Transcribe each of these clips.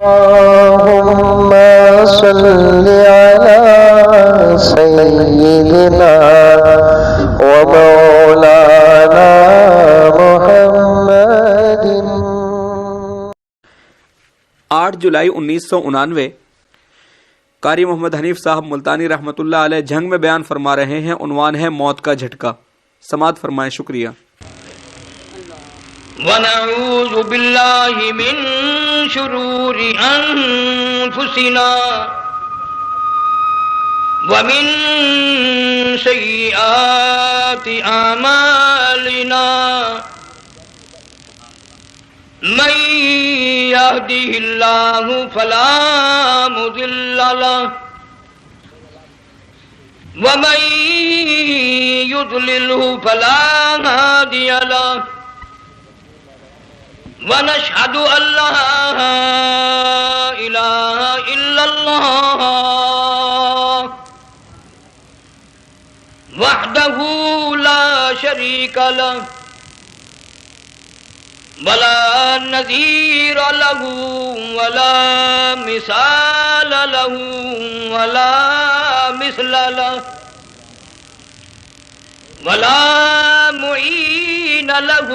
اللهم صل على سيدنا ومولانا محمد۔ 8 جولائی 1999 قاری محمد حنیف صاحب ملتانی رحمۃ اللہ علیہ جھنگ میں بیان فرما رہے ہیں، عنوان ہے موت کا جھٹکا۔ سماعت فرمائیں، شکریہ۔ وَنَعُوذُ بِاللَّهِ مِن شُرُورِ أَنفُسِنَا وَمِن سَيِّئَاتِ أَعْمَالِنَا مَن يَهْدِهِ اللَّهُ فَلَا مُضِلَّ لَهُ وَمَن يُضْلِلْهُ فَلَا هَادِيَ لَهُ وَنَشْهَدُ أَن لَّا إِلَٰهَ إِلَّا اللَّهُ وَحْدَهُ لَا شَرِيكَ لَهُ وَلَا نَظِيرَ لَهُ وَلَا مِثَالَ لَهُ وَلَا مِثْلَ لَهُ وَلَا مُعِينَ لَهُ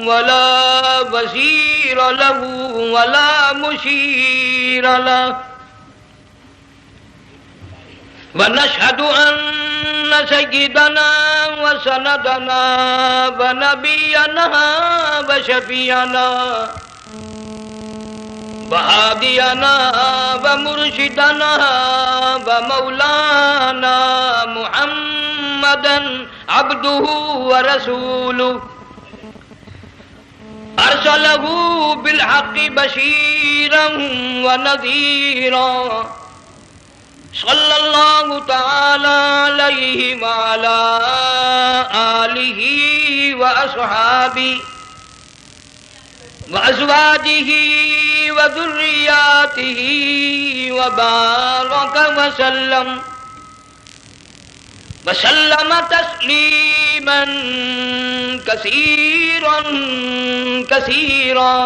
وَلَا وَزِيرَ لَهُ وَلَا مُشِيرَ لَهُ وَنَشْهَدُ أَنَّ سَيِّدَنَا وَسَنَدَنَا وَنَبِيَّنَا وَشَفِيعَنَا وَهَادِيَنَا وَمُرْشِدَنَا وَمَوْلَانَا مُحَمَّدًا عَبْدُهُ وَرَسُولُهُ أَرْسَلَهُ بِالْحَقِّ بَشِيرًا وَنَذِيرًا صلی اللہ تعالی علیہ وعلی آلہ وأصحابہ وأزواجہ وذریاتہ وبارک وسلم تسلیما کثیرا کثیرا۔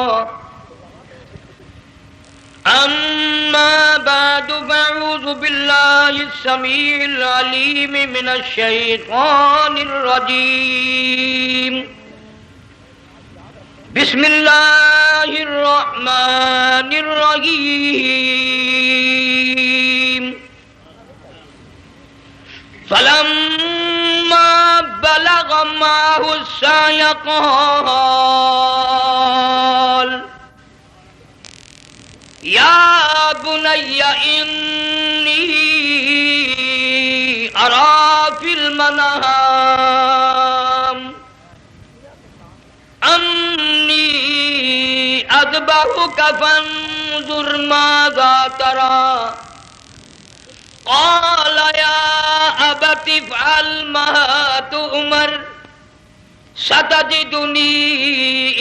أما بعد فأعوذ بالله السميع العليم من الشيطان الرجيم بسم الله الرحمن الرحيم فلما بلغ معه السعي قال یا بنی انی ارى فی المنام انی اذبحک فانظر ماذا ترى قال یا ابت افعل ما تؤمر ستجدنی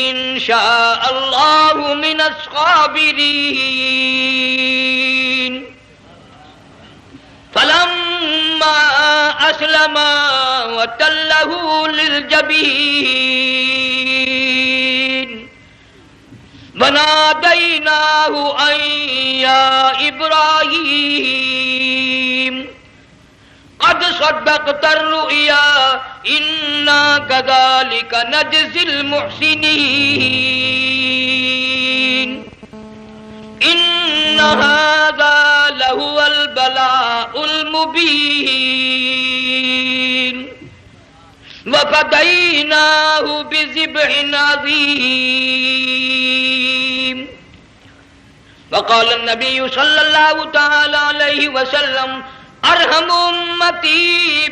ان شاء اللہ من الصابرین فلما اسلما وتلہ للجبین ونادیناہ ان یا ابراہیم قد صدقت الرؤيا إنا كذلك نجزي المحسنين إن هذا لهو البلاء المبين وفديناه بذبح عظيم۔ وقال النبي صلى الله تعالى عليه وسلم ارحم امتی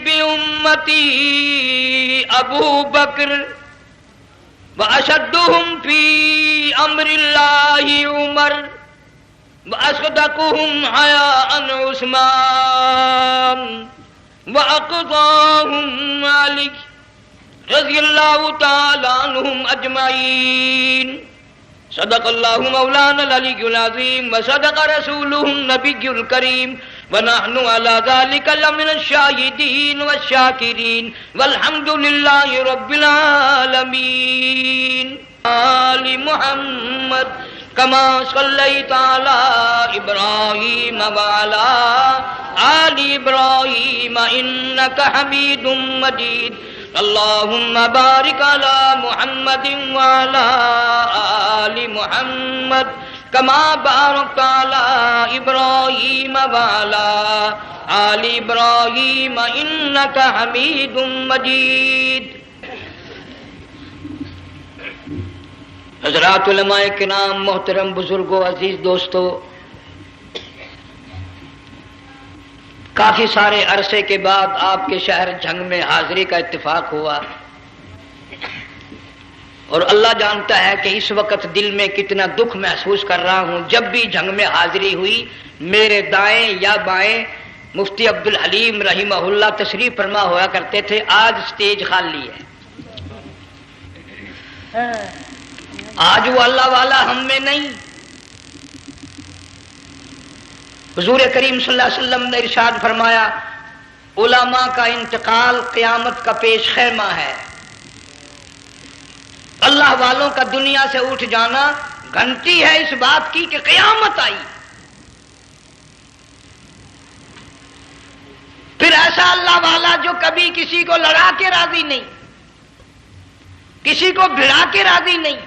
بامتی ابو بکر واشدهم فی امر اللہ عمر واصدقهم حیاء عثمان واقضاهم علی رضی اللہ تعالی عنہم اجمعین۔ صدق اللہ مولانا العلی العظیم وصدق رسولہ النبی الکریم ونحن على ذلك لمن الشاهدين والشاكرين والحمد لله رب العالمين۔ آل محمد كما صليت على إبراهيم وعلى آل إبراهيم إنك حميد مجيد اللهم بارك على محمد وعلى آل محمد كما باركت على إبراهيم وعلى آل إبراهيم إنك حميد مجيد. حضرات علماء کرام، محترم بزرگوں، عزیز دوستو، کافی سارے عرصے کے بعد آپ کے شہر جھنگ میں حاضری کا اتفاق ہوا، اور اللہ جانتا ہے کہ اس وقت دل میں کتنا دکھ محسوس کر رہا ہوں. جب بھی جھنگ میں حاضری ہوئی میرے دائیں یا بائیں مفتی عبدالحلیم رحمہ اللہ تشریف فرما ہوا کرتے تھے. آج سٹیج خالی ہے. آج وہ اللہ والا ہم میں نہیں. حضور کریم صلی اللہ علیہ وسلم نے ارشاد فرمایا علماء کا انتقال قیامت کا پیش خیمہ ہے. اللہ والوں کا دنیا سے اٹھ جانا گھنٹی ہے اس بات کی کہ قیامت آئی. پھر ایسا اللہ والا جو کبھی کسی کو لڑا کے راضی نہیں، کسی کو بھڑا کے راضی نہیں،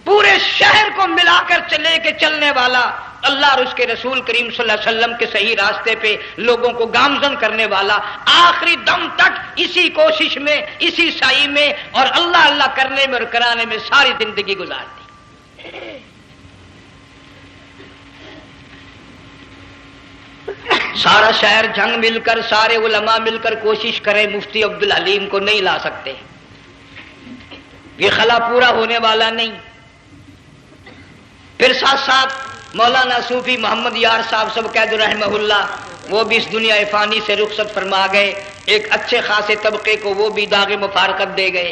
پورے شہر کو ملا کر لے کے چلنے والا اللہ اور اس کے رسول کریم صلی اللہ علیہ وسلم کے صحیح راستے پہ لوگوں کو گامزن کرنے والا، آخری دم تک اسی کوشش میں، اسی سعی میں اور اللہ اللہ کرنے میں اور کرانے میں ساری زندگی گزار دی. سارا شہر جنگ مل کر، سارے علماء مل کر کوشش کریں مفتی عبدالحلیم کو نہیں لا سکتے. یہ خلا پورا ہونے والا نہیں. پھر ساتھ ساتھ مولانا صوفی محمد یار صاحب سب قید رحمہ اللہ، وہ بھی اس دنیا فانی سے رخصت فرما گئے. ایک اچھے خاصے طبقے کو وہ بھی داغ مفارقت دے گئے.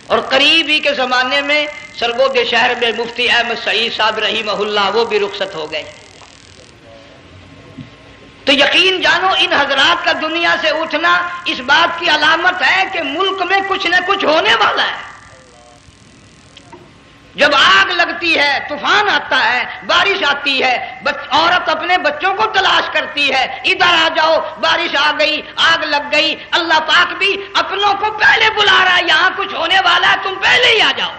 اور قریب ہی کے زمانے میں سرگود شہر میں مفتی احمد سعید صاحب رحمہ اللہ وہ بھی رخصت ہو گئے. تو یقین جانو ان حضرات کا دنیا سے اٹھنا اس بات کی علامت ہے کہ ملک میں کچھ نہ کچھ ہونے والا ہے. جب آگ لگتی ہے، طوفان آتا ہے، بارش آتی ہے، عورت اپنے بچوں کو تلاش کرتی ہے، ادھر آ جاؤ، بارش آ گئی، آگ لگ گئی. اللہ پاک بھی اپنوں کو پہلے بلا رہا ہے، یہاں کچھ ہونے والا ہے، تم پہلے ہی آ جاؤ.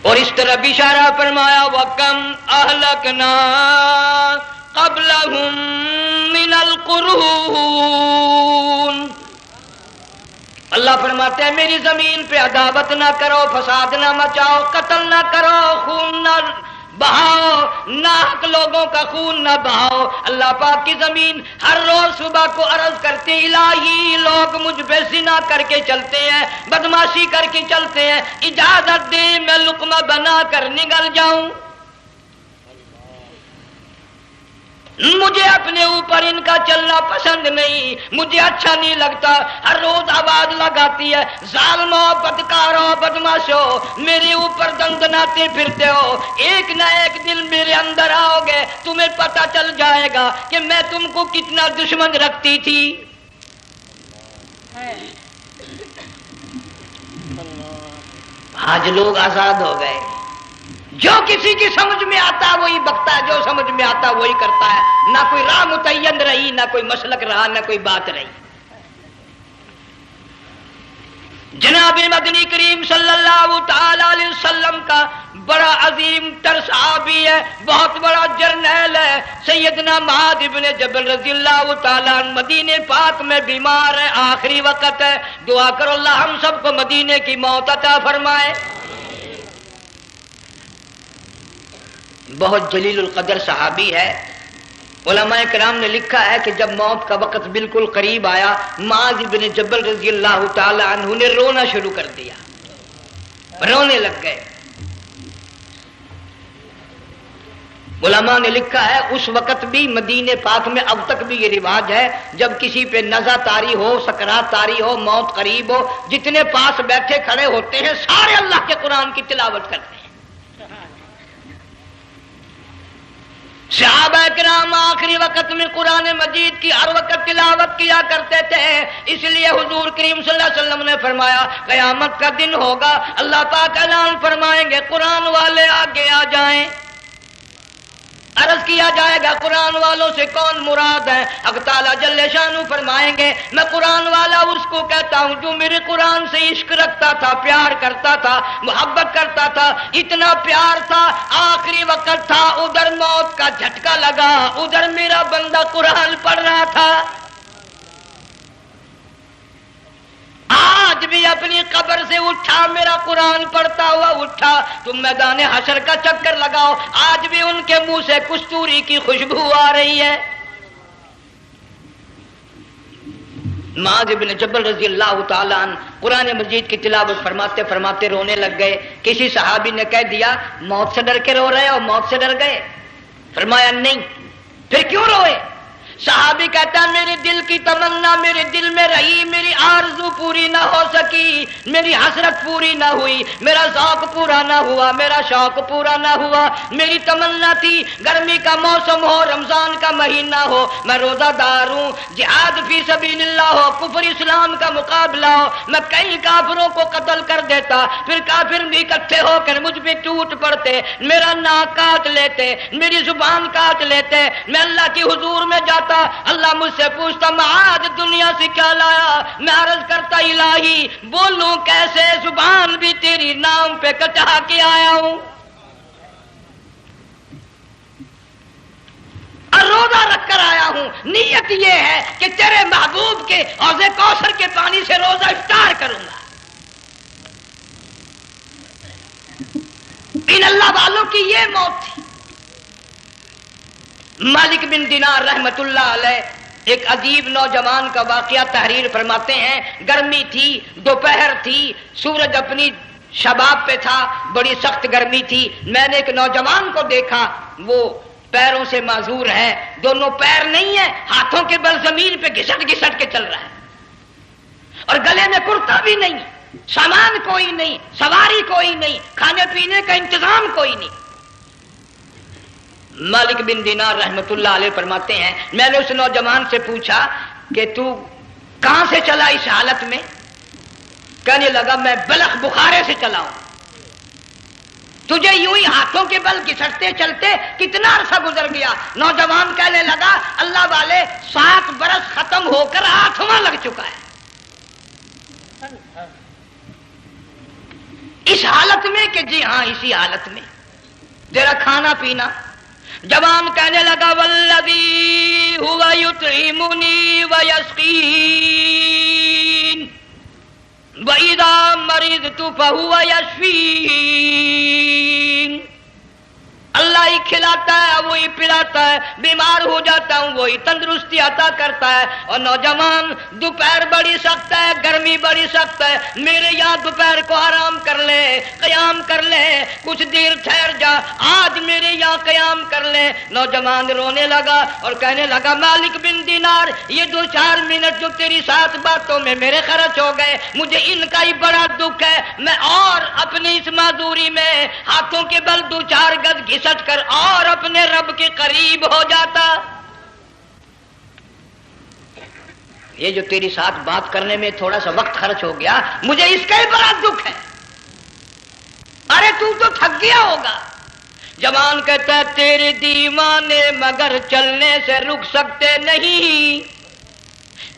اور اس طرح بھی اشارہ فرمایا وَكَمْ أَهْلَكْنَا قَبْلَهُمْ مِنَ الْقُرُونِ. اللہ فرماتے ہیں میری زمین پہ عداوت نہ کرو، فساد نہ مچاؤ، قتل نہ کرو، خون نہ بہاؤ، ناحق لوگوں کا خون نہ بہاؤ. اللہ پاک کی زمین ہر روز صبح کو عرض کرتی الہی لوگ مجھ پہ زنا کر کے چلتے ہیں، بدماشی کر کے چلتے ہیں، اجازت دے میں لقمہ بنا کر نگل جاؤں. مجھے اپنے اوپر ان کا چلنا پسند نہیں، مجھے اچھا نہیں لگتا. ہر روز آواز لگاتی ہے ظالمو، بدکارو، بدماشو، میرے اوپر دندناتے پھرتے ہو. ایک نہ ایک دن میرے اندر آؤ گے، تمہیں پتہ چل جائے گا کہ میں تم کو کتنا دشمن رکھتی تھی. آج لوگ آزاد ہو گئے. جو کسی کی سمجھ میں آتا ہے وہی بکتا ہے، جو سمجھ میں آتا ہے وہی کرتا ہے. نہ کوئی راہ متعین رہی، نہ کوئی مسلک رہا، نہ کوئی بات رہی. جناب مدنی کریم صلی اللہ تعالی علیہ وسلم کا بڑا عظیم تر صحابی ہے، بہت بڑا جرنیل ہے، سیدنا معاذ بن جبل رضی اللہ تعالی عنہ مدینے پاک میں بیمار ہے، آخری وقت ہے. دعا کرو اللہ ہم سب کو مدینے کی موت عطا فرمائے. بہت جلیل القدر صحابی ہے. علماء کرام نے لکھا ہے کہ جب موت کا وقت بالکل قریب آیا معاذ بن جبل رضی اللہ تعالی عنہ نے رونا شروع کر دیا، رونے لگ گئے. علماء نے لکھا ہے اس وقت بھی مدینے پاک میں اب تک بھی یہ رواج ہے جب کسی پہ نزع طاری ہو، سکرات طاری ہو، موت قریب ہو، جتنے پاس بیٹھے کھڑے ہوتے ہیں سارے اللہ کے قرآن کی تلاوت کرتے ہیں. صحابہ کرام آخری وقت میں قرآن مجید کی ہر وقت تلاوت کیا کرتے تھے، اس لیے حضور کریم صلی اللہ علیہ وسلم نے فرمایا قیامت کا دن ہوگا، اللہ پاک اعلان فرمائیں گے قرآن والے آگے آ جائیں۔ عرض کیا جائے گا قرآن والوں سے کون مراد ہے؟ حق تعالیٰ جل شانہ فرمائیں گے میں قرآن والا اس کو کہتا ہوں جو میرے قرآن سے عشق رکھتا تھا، پیار کرتا تھا، محبت کرتا تھا، اتنا پیار تھا آخری وقت تھا، ادھر موت کا جھٹکا لگا، ادھر میرا بندہ قرآن پڑھ رہا تھا، آج بھی اپنی قبر سے اٹھا، میرا قرآن پڑھتا ہوا اٹھا، تم میدان حشر کا چکر لگاؤ، آج بھی ان کے منہ سے کستوری کی خوشبو آ رہی ہے۔ معاذ بن جبل رضی اللہ تعالیٰ عنہ قرآن مجید کی تلاوت فرماتے فرماتے رونے لگ گئے۔ کسی صحابی نے کہہ دیا موت سے ڈر کے رو رہے ہو، موت سے ڈر گئے؟ فرمایا نہیں۔ پھر کیوں روئے؟ صحابی کہتا ہے میرے دل کی تمنا میرے دل میں رہی، میری آرزو پوری نہ ہو سکی، میری حسرت پوری نہ ہوئی، میرا ذوق پورا نہ ہوا، میرا شوق پورا نہ ہوا، میری تمنا تھی گرمی کا موسم ہو، رمضان کا مہینہ ہو، میں روزہ دار ہوں، جہاد فی سبیل اللہ ہو، کفر اسلام کا مقابلہ ہو، میں کئی کافروں کو قتل کر دیتا، پھر کافر بھی اکٹھے ہو کر مجھ پہ ٹوٹ پڑتے، میرا ناک کاٹ لیتے، میری زبان کاٹ لیتے، میں اللہ کی حضور میں جاتا، اللہ مجھ سے پوچھتا معاذ دنیا سے کیا لایا؟ میں عرض کرتا الہی بولوں کیسے، زبان بھی تیری نام پہ کٹا کے آیا ہوں، اور روزہ رکھ کر آیا ہوں، نیت یہ ہے کہ تیرے محبوب کے حوض کوثر کے پانی سے روزہ افطار کروں گا۔ ان اللہ والوں کی یہ موت تھی۔ مالک بن دینار رحمت اللہ علیہ ایک عجیب نوجوان کا واقعہ تحریر فرماتے ہیں، گرمی تھی، دوپہر تھی، سورج اپنی شباب پہ تھا، بڑی سخت گرمی تھی، میں نے ایک نوجوان کو دیکھا، وہ پیروں سے معذور ہے، دونوں پیر نہیں ہیں، ہاتھوں کے بل زمین پہ گھسٹ گھسٹ کے چل رہا ہے، اور گلے میں کرتا بھی نہیں، سامان کوئی نہیں، سواری کوئی نہیں، کھانے پینے کا انتظام کوئی نہیں۔ مالک بن دینار رحمت اللہ علیہ فرماتے ہیں میں نے اس نوجوان سے پوچھا کہ تو کہاں سے چلا اس حالت میں؟ کہنے لگا میں بلخ بخارے سے چلا ہوں۔ تجھے یوں ہی ہاتھوں کے بل گھسٹتے چلتے کتنا عرصہ گزر گیا؟ نوجوان کہنے لگا اللہ والے 7 برس ختم ہو کر 8واں لگ چکا ہے۔ اس حالت میں کہ جی ہاں اسی حالت میں تیرا کھانا پینا۔ جوان کہنے لگا والذی ہوا یطعمنی ویسقین وَإِذَا مَرِضْتُ فَهُوَ يَشْفِينِ، اللہ ہی کھلاتا ہے وہی پلاتا ہے، بیمار ہو جاتا ہوں وہی تندرستی عطا کرتا ہے۔ اور نوجوان دوپہر بڑی سخت ہے، گرمی بڑی سخت ہے، میرے یہاں دوپہر کو آرام کر لے، قیام کر لے، کچھ دیر ٹھہر جا، آج میرے یہاں قیام کر لے۔ نوجوان رونے لگا اور کہنے لگا مالک بن دینار یہ 2-4 منٹ جو تیری ساتھ باتوں میں میرے خرچ ہو گئے، مجھے ان کا ہی بڑا دکھ ہے، میں اور اپنی اس معذوری میں ہاتھوں کے بل 2-4 گز گھسٹ کر اور اپنے رب کے قریب ہو جاتا۔ یہ جو تیری ساتھ بات کرنے میں تھوڑا سا وقت خرچ ہو گیا، مجھے اس کا ہی بڑا دکھ ہے۔ ارے تو تھک گیا ہوگا۔ جوان کہتا ہے تیرے دیوانے مگر چلنے سے رک سکتے نہیں،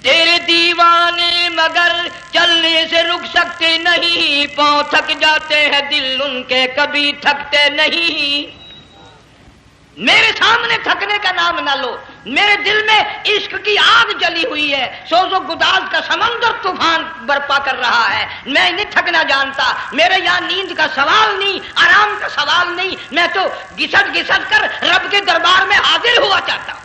تیرے دیوانے مگر چلنے سے رک سکتے نہیں، پاؤں تھک جاتے ہیں دل ان کے کبھی تھکتے نہیں۔ میرے سامنے تھکنے کا نام نہ لو، میرے دل میں عشق کی آگ جلی ہوئی ہے، سوز و گداز کا سمندر طوفان برپا کر رہا ہے، میں نہیں تھکنا جانتا، میرے یہاں نیند کا سوال نہیں، آرام کا سوال نہیں، میں تو گھسٹ گھسٹ کر رب کے دربار میں حاضر ہوا چاہتا ہوں۔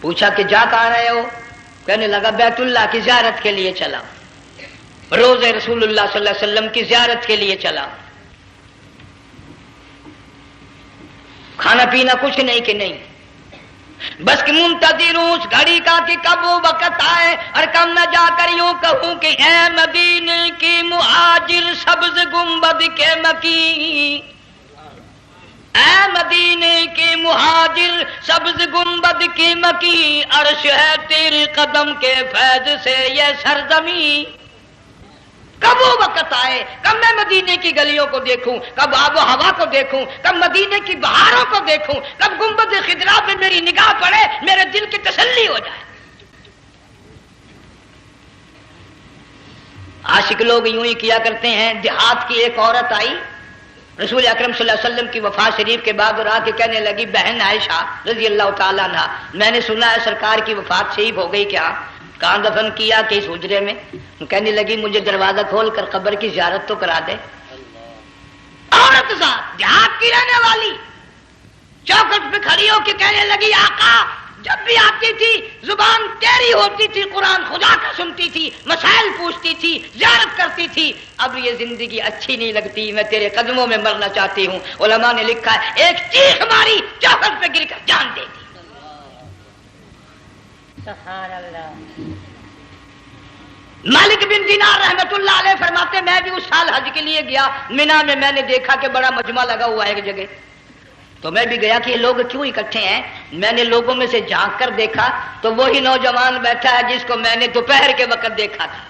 پوچھا کہ جا کہاں رہے ہو؟ کہنے لگا بیت اللہ کی زیارت کے لیے چلا، روزے رسول اللہ صلی اللہ علیہ وسلم کی زیارت کے لیے چلا۔ کھانا پینا کچھ نہیں کہ نہیں، بس کہ منتظر ہوں اس گھڑی کا کہ کب وہ وقت آئے اور کب میں جا کر یوں کہوں کہ اے مدینے کی مہاجر سبز گنبد کے مکی، اے مدینے کے مہاجر سبز گنبد کی مکی، عرش ہے تیرے قدم کے فیض سے یہ سرزمین۔ کب وہ وقت آئے، کب میں مدینے کی گلیوں کو دیکھوں، کب آب و ہوا کو دیکھوں، کب مدینے کی بہاروں کو دیکھوں، کب گنبد خضرا پہ میری نگاہ پڑے، میرے دل کی تسلی ہو جائے۔ عاشق لوگ یوں ہی کیا کرتے ہیں۔ دیہات کی ایک عورت آئی رسول اکرم صلی اللہ علیہ وسلم کی وفات شریف کے بعد اور آ کے کہنے لگی، بہن عائشہ رضی اللہ تعالیٰ عنہا، میں نے سنا ہے سرکار کی وفات شریف ہو گئی، کیا کہاں دفن کیا کہ اس حجرے میں؟ کہنے لگی مجھے دروازہ کھول کر قبر کی زیارت تو کرا دے۔ عورت ساتھ دیہات کی رہنے والی چوکھٹ پہ کھڑی ہو کے کہنے لگی، آقا جب بھی آتی تھی زبان تیری ہوتی تھی، قرآن خدا کا سنتی تھی، مسائل پوچھتی تھی، زیارت کرتی تھی، اب یہ زندگی اچھی نہیں لگتی، میں تیرے قدموں میں مرنا چاہتی ہوں۔ علماء نے لکھا ہے ایک چیخ ماری، چوکھٹ پہ گر کر جان دے دی۔ سبحان اللہ۔ مالک بن دینار رحمت اللہ علیہ فرماتے میں بھی اس سال حج کے لیے گیا، مینا میں میں نے دیکھا کہ بڑا مجمع لگا ہوا ہے ایک جگہ، تو میں بھی گیا کہ یہ لوگ کیوں اکٹھے ہیں۔ میں نے لوگوں میں سے جھانک کر دیکھا تو وہی نوجوان بیٹھا ہے جس کو میں نے دوپہر کے وقت دیکھا تھا،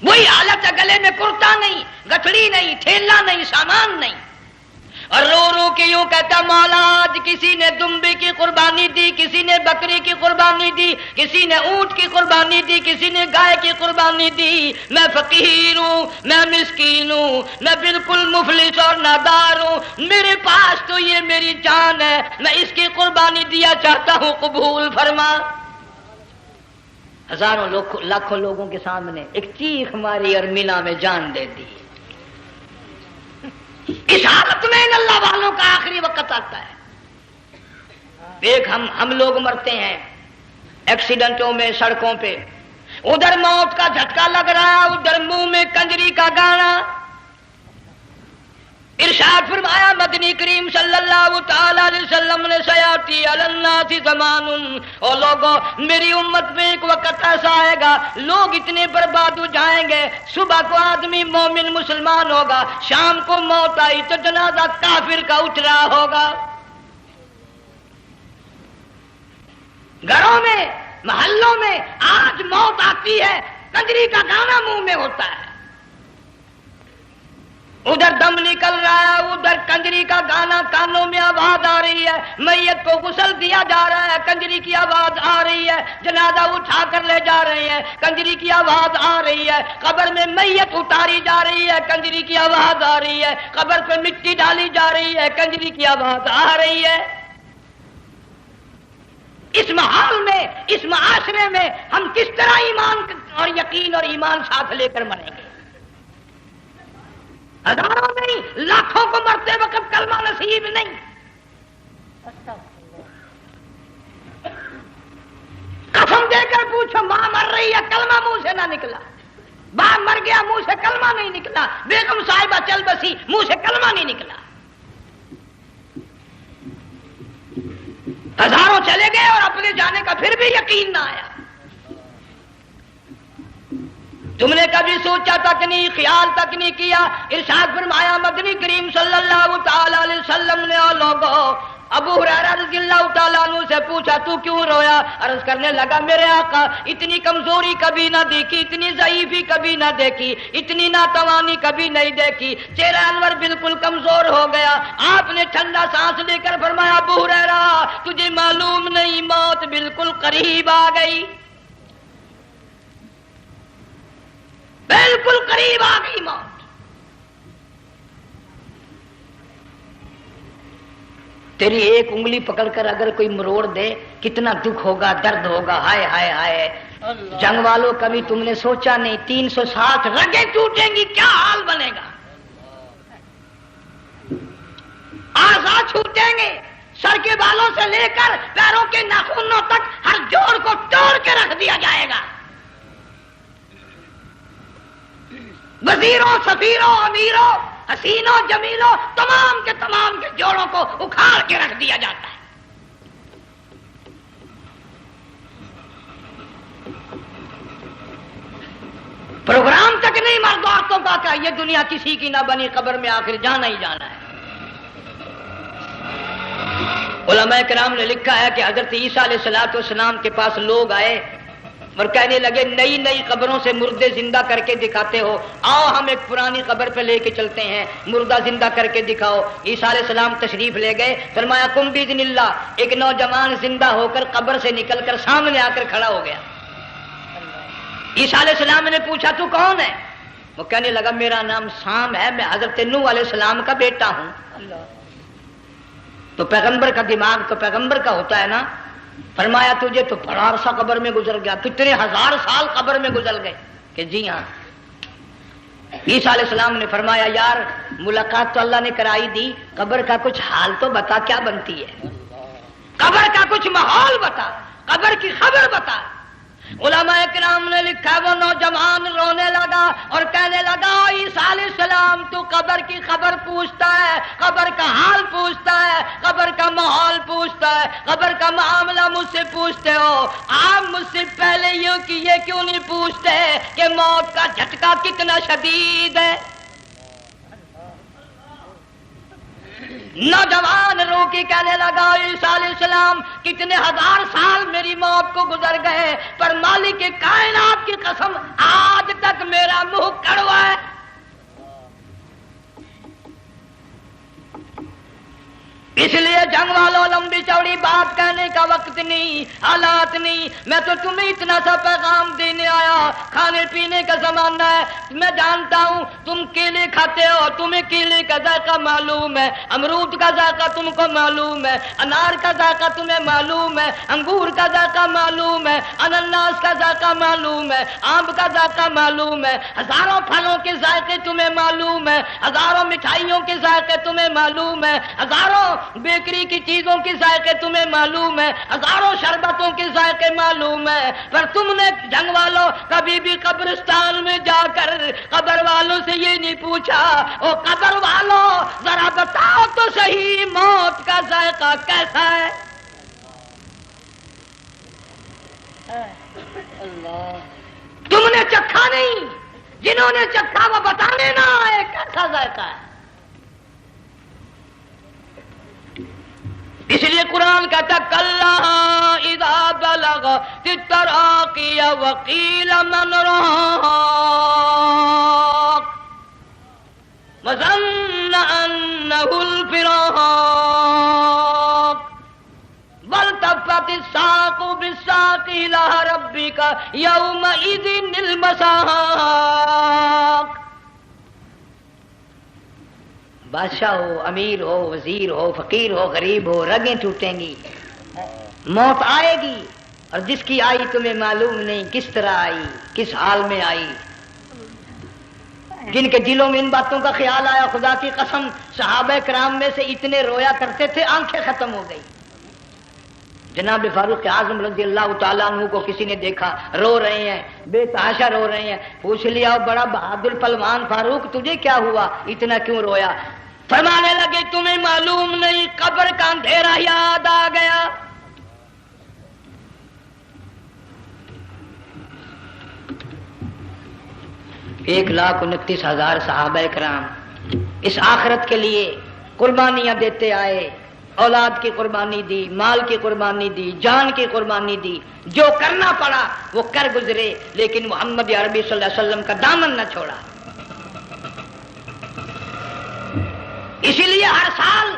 وہی حالت ہے، گلے میں کرتا نہیں، گٹھڑی نہیں، تھیلا نہیں، سامان نہیں، اور رو رو کے یوں کہتا، مولا آج کسی نے دمبے کی قربانی دی، کسی نے بکری کی قربانی دی، کسی نے اونٹ کی قربانی دی، کسی نے گائے کی قربانی دی، میں فقیر ہوں، میں مسکین ہوں، میں بالکل مفلس اور نادار ہوں، میرے پاس تو یہ میری جان ہے، میں اس کی قربانی دیا چاہتا ہوں، قبول فرما۔ ہزاروں لاکھوں لوگوں کے سامنے ایک چیخ ماری اور مینا میں جان دے دی۔ اس حالت میں ان اللہ والوں کا آخری وقت آتا ہے۔ ایک ہم لوگ مرتے ہیں ایکسیڈنٹوں میں، سڑکوں پہ، ادھر موت کا جھٹکا لگ رہا ہے، ادھر منہ میں کنجری کا گانا۔ ارشاد فرمایا مدنی کریم صلی اللہ تعالی علیہ وسلم نے، سیاتی علی الناس زمان، اور لوگوں میری امت میں ایک وقت ایسا آئے گا لوگ اتنے برباد ہو جائیں گے، صبح کو آدمی مومن مسلمان ہوگا، شام کو موت آئی تو جنازہ کافر کا اٹھ رہا ہوگا۔ گھروں میں، محلوں میں آج موت آتی ہے، کنجری کا گانا منہ میں ہوتا ہے، ادھر دم نکل رہا ہے، ادھر کنجری کا گانا، کانوں میں آواز آ رہی ہے، میت کو غسل دیا جا رہا ہے، کنجری کی آواز آ رہی ہے، جنازہ اٹھا کر لے جا رہے ہیں، کنجری کی آواز آ رہی ہے، قبر میں میت اتاری جا رہی ہے، کنجری کی آواز آ رہی ہے، قبر پہ مٹی ڈالی جا رہی ہے، کنجری کی آواز آ رہی ہے۔ اس ماحول میں، اس معاشرے میں ہم کس طرح ایمان اور یقین اور ایمان ساتھ لے کر مریں گے؟ ہزاروں نہیں، لاکھوں کو مرتے وقت کلمہ نصیب نہیں۔ قسم دے کر پوچھو، ماں مر رہی ہے، کلمہ منہ سے نہ نکلا، باپ مر گیا، منہ سے کلمہ نہیں نکلا، بیگم صاحبہ چل بسی، منہ سے کلمہ نہیں نکلا۔ ہزاروں چلے گئے اور اپنے جانے کا پھر بھی یقین نہ آیا۔ تم نے کبھی سوچا تک نہیں، خیال تک نہیں کیا۔ ارشاد فرمایا مدنی کریم صلی اللہ تعالی علیہ وسلم نے، اور لوگوں ابو ہریرہ رضی اللہ تعالیٰ عنہ سے پوچھا تو کیوں رویا؟ عرض کرنے لگا میرے آقا اتنی کمزوری کبھی نہ دیکھی، اتنی ضعیفی کبھی نہ دیکھی، اتنی ناتوانی کبھی نہیں دیکھی، چہرہ انور بالکل کمزور ہو گیا۔ آپ نے ٹھنڈا سانس لے کر فرمایا ابو ہریرہ تجھے معلوم نہیں موت بالکل قریب آ گئی، بالکل قریب آ گئی موت۔ تیری ایک انگلی پکڑ کر اگر کوئی مروڑ دے کتنا دکھ ہوگا، درد ہوگا، ہائے ہائے ہائے۔ جنگ والوں کبھی تم نے سوچا نہیں 360 رگیں ٹوٹیں گی کیا حال بنے گا، اعضاء چھوٹیں گے، سر کے بالوں سے لے کر پیروں کے ناخنوں تک ہر جوڑ کو توڑ کے رکھ دیا جائے گا، وزیروں، سفیروں، امیروں، حسینوں، جمیلوں، تمام کے جوڑوں کو اکھاڑ کے رکھ دیا جاتا ہے۔ پروگرام تک نہیں مرد عورتوں کا کہ یہ دنیا کسی کی نہ بنی، قبر میں آخر جانا ہی جانا ہے۔ علماء کرام نے لکھا ہے کہ حضرت عیسیٰ علیہ السلام کے پاس لوگ آئے اور کہنے لگے نئی نئی قبروں سے مردے زندہ کر کے دکھاتے ہو، آؤ ہم ایک پرانی قبر پہ لے کے چلتے ہیں، مردہ زندہ کر کے دکھاؤ۔ عیسیٰ علیہ السلام تشریف لے گئے، فرمایا قم باذن اللہ، ایک نوجوان زندہ ہو کر قبر سے نکل کر سامنے آ کر کھڑا ہو گیا۔ عیسیٰ علیہ السلام نے پوچھا تو کون ہے؟ وہ کہنے لگا میرا نام سام ہے، میں حضرت نوح علیہ السلام کا بیٹا ہوں۔ تو پیغمبر کا دماغ تو پیغمبر کا ہوتا ہے نا۔ فرمایا تجھے تو بڑا عرصہ قبر میں گزر گیا، کتنے ہزار سال قبر میں گزر گئے؟ کہ جی ہاں۔ عیسیٰ علیہ السلام نے فرمایا یار ملاقات تو اللہ نے کرائی دی، قبر کا کچھ حال تو بتا، کیا بنتی ہے؟ قبر کا کچھ ماحول بتا، قبر کی خبر بتا۔ علماء کرام نے لکھا وہ نوجوان رونے لگا اور کہنے لگا عیسیٰ علیہ السلام تو قبر کی خبر پوچھتا ہے، قبر کا حال پوچھتا ہے، قبر کا ماحول پوچھتا ہے، قبر کا معاملہ مجھ سے پوچھتے ہو، آپ مجھ سے پہلے یہ کیوں نہیں پوچھتے کہ موت کا جھٹکا کتنا شدید ہے؟ نوجوان رو کے کہنے لگا عیسیٰ علیہ السلام کتنے ہزار سال میری موت کو گزر گئے، پر مالک کائنات کی قسم آج تک میرا منہ کڑوا ہے۔ اس لیے جنگ والوں لمبی چوڑی بات کہنے کا وقت نہیں، حالات نہیں، میں تو تمہیں اتنا سا پیغام دینے آیا، کھانے پینے کا زمانہ ہے، میں جانتا ہوں تم کیلے کھاتے ہو، تمہیں کیلے کا ذائقہ معلوم ہے، امرود کا ذائقہ تم کو معلوم ہے، انار کا ذائقہ تمہیں معلوم ہے، انگور کا ذائقہ معلوم ہے، انناس کا ذائقہ معلوم ہے، آم کا ذائقہ معلوم ہے، ہزاروں پھلوں کے ذائقے تمہیں معلوم ہے، ہزاروں مٹھائیوں کے ذائقے تمہیں معلوم ہے، ہزاروں بیکری کی چیزوں کے ذائقے تمہیں معلوم ہے، ہزاروں شربتوں کے ذائقے معلوم ہے، پر تم نے جنگ والوں کبھی بھی قبرستان میں جا کر قبر والوں سے یہ نہیں پوچھا او قبر والوں ذرا بتاؤ تو صحیح موت کا ذائقہ کیسا ہے؟ تم نے چکھا نہیں، جنہوں نے چکھا وہ بتانے نہ آئے کیسا ذائقہ ہے۔ اس لیے قرآن کہتا کلا اذا بلغت التراقی وقیل من راق وظن انه الفراق والتفت الساق بالساق الى ربك يومئذ المساق۔ بادشاہ ہو، امیر ہو، وزیر ہو، فقیر ہو، غریب ہو، رگیں ٹوٹیں گی، موت آئے گی، اور جس کی آئی تمہیں معلوم نہیں کس طرح آئی، کس حال میں آئی۔ جن کے دلوں میں ان باتوں کا خیال آیا خدا کی قسم صحابہ کرام میں سے اتنے رویا کرتے تھے آنکھیں ختم ہو گئی۔ جناب فاروق اعظم رضی اللہ تعالیٰ عنہ کو کسی نے دیکھا رو رہے ہیں، بے تحاشا رو رہے ہیں، پوچھ لیا بڑا بہادر پہلوان فاروق تجھے کیا ہوا، اتنا کیوں رویا؟ فرمانے لگے تمہیں معلوم نہیں قبر کا اندھیرا یاد آ گیا۔ 1,29,000 صحابہ کرام اس آخرت کے لیے قربانیاں دیتے آئے، اولاد کی قربانی دی، مال کی قربانی دی، جان کی قربانی دی، جو کرنا پڑا وہ کر گزرے، لیکن محمد عربی صلی اللہ علیہ وسلم کا دامن نہ چھوڑا۔ اسی لیے ہر سال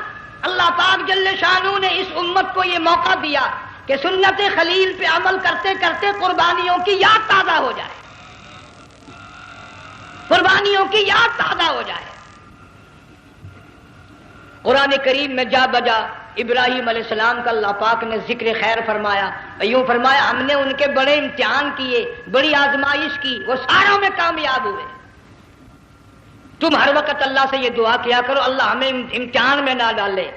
اللہ پاک جل شانہ نے اس امت کو یہ موقع دیا کہ سنت خلیل پہ عمل کرتے کرتے قربانیوں کی یاد تازہ ہو جائے، قربانیوں کی یاد تازہ ہو جائے۔ قرآن کریم میں جا بجا ابراہیم علیہ السلام کا اللہ پاک نے ذکر خیر فرمایا، یوں فرمایا ہم نے ان کے بڑے امتحان کیے، بڑی آزمائش کی، وہ ساروں میں کامیاب ہوئے۔ تم ہر وقت اللہ سے یہ دعا کیا کرو اللہ ہمیں امتحان میں نہ ڈالے،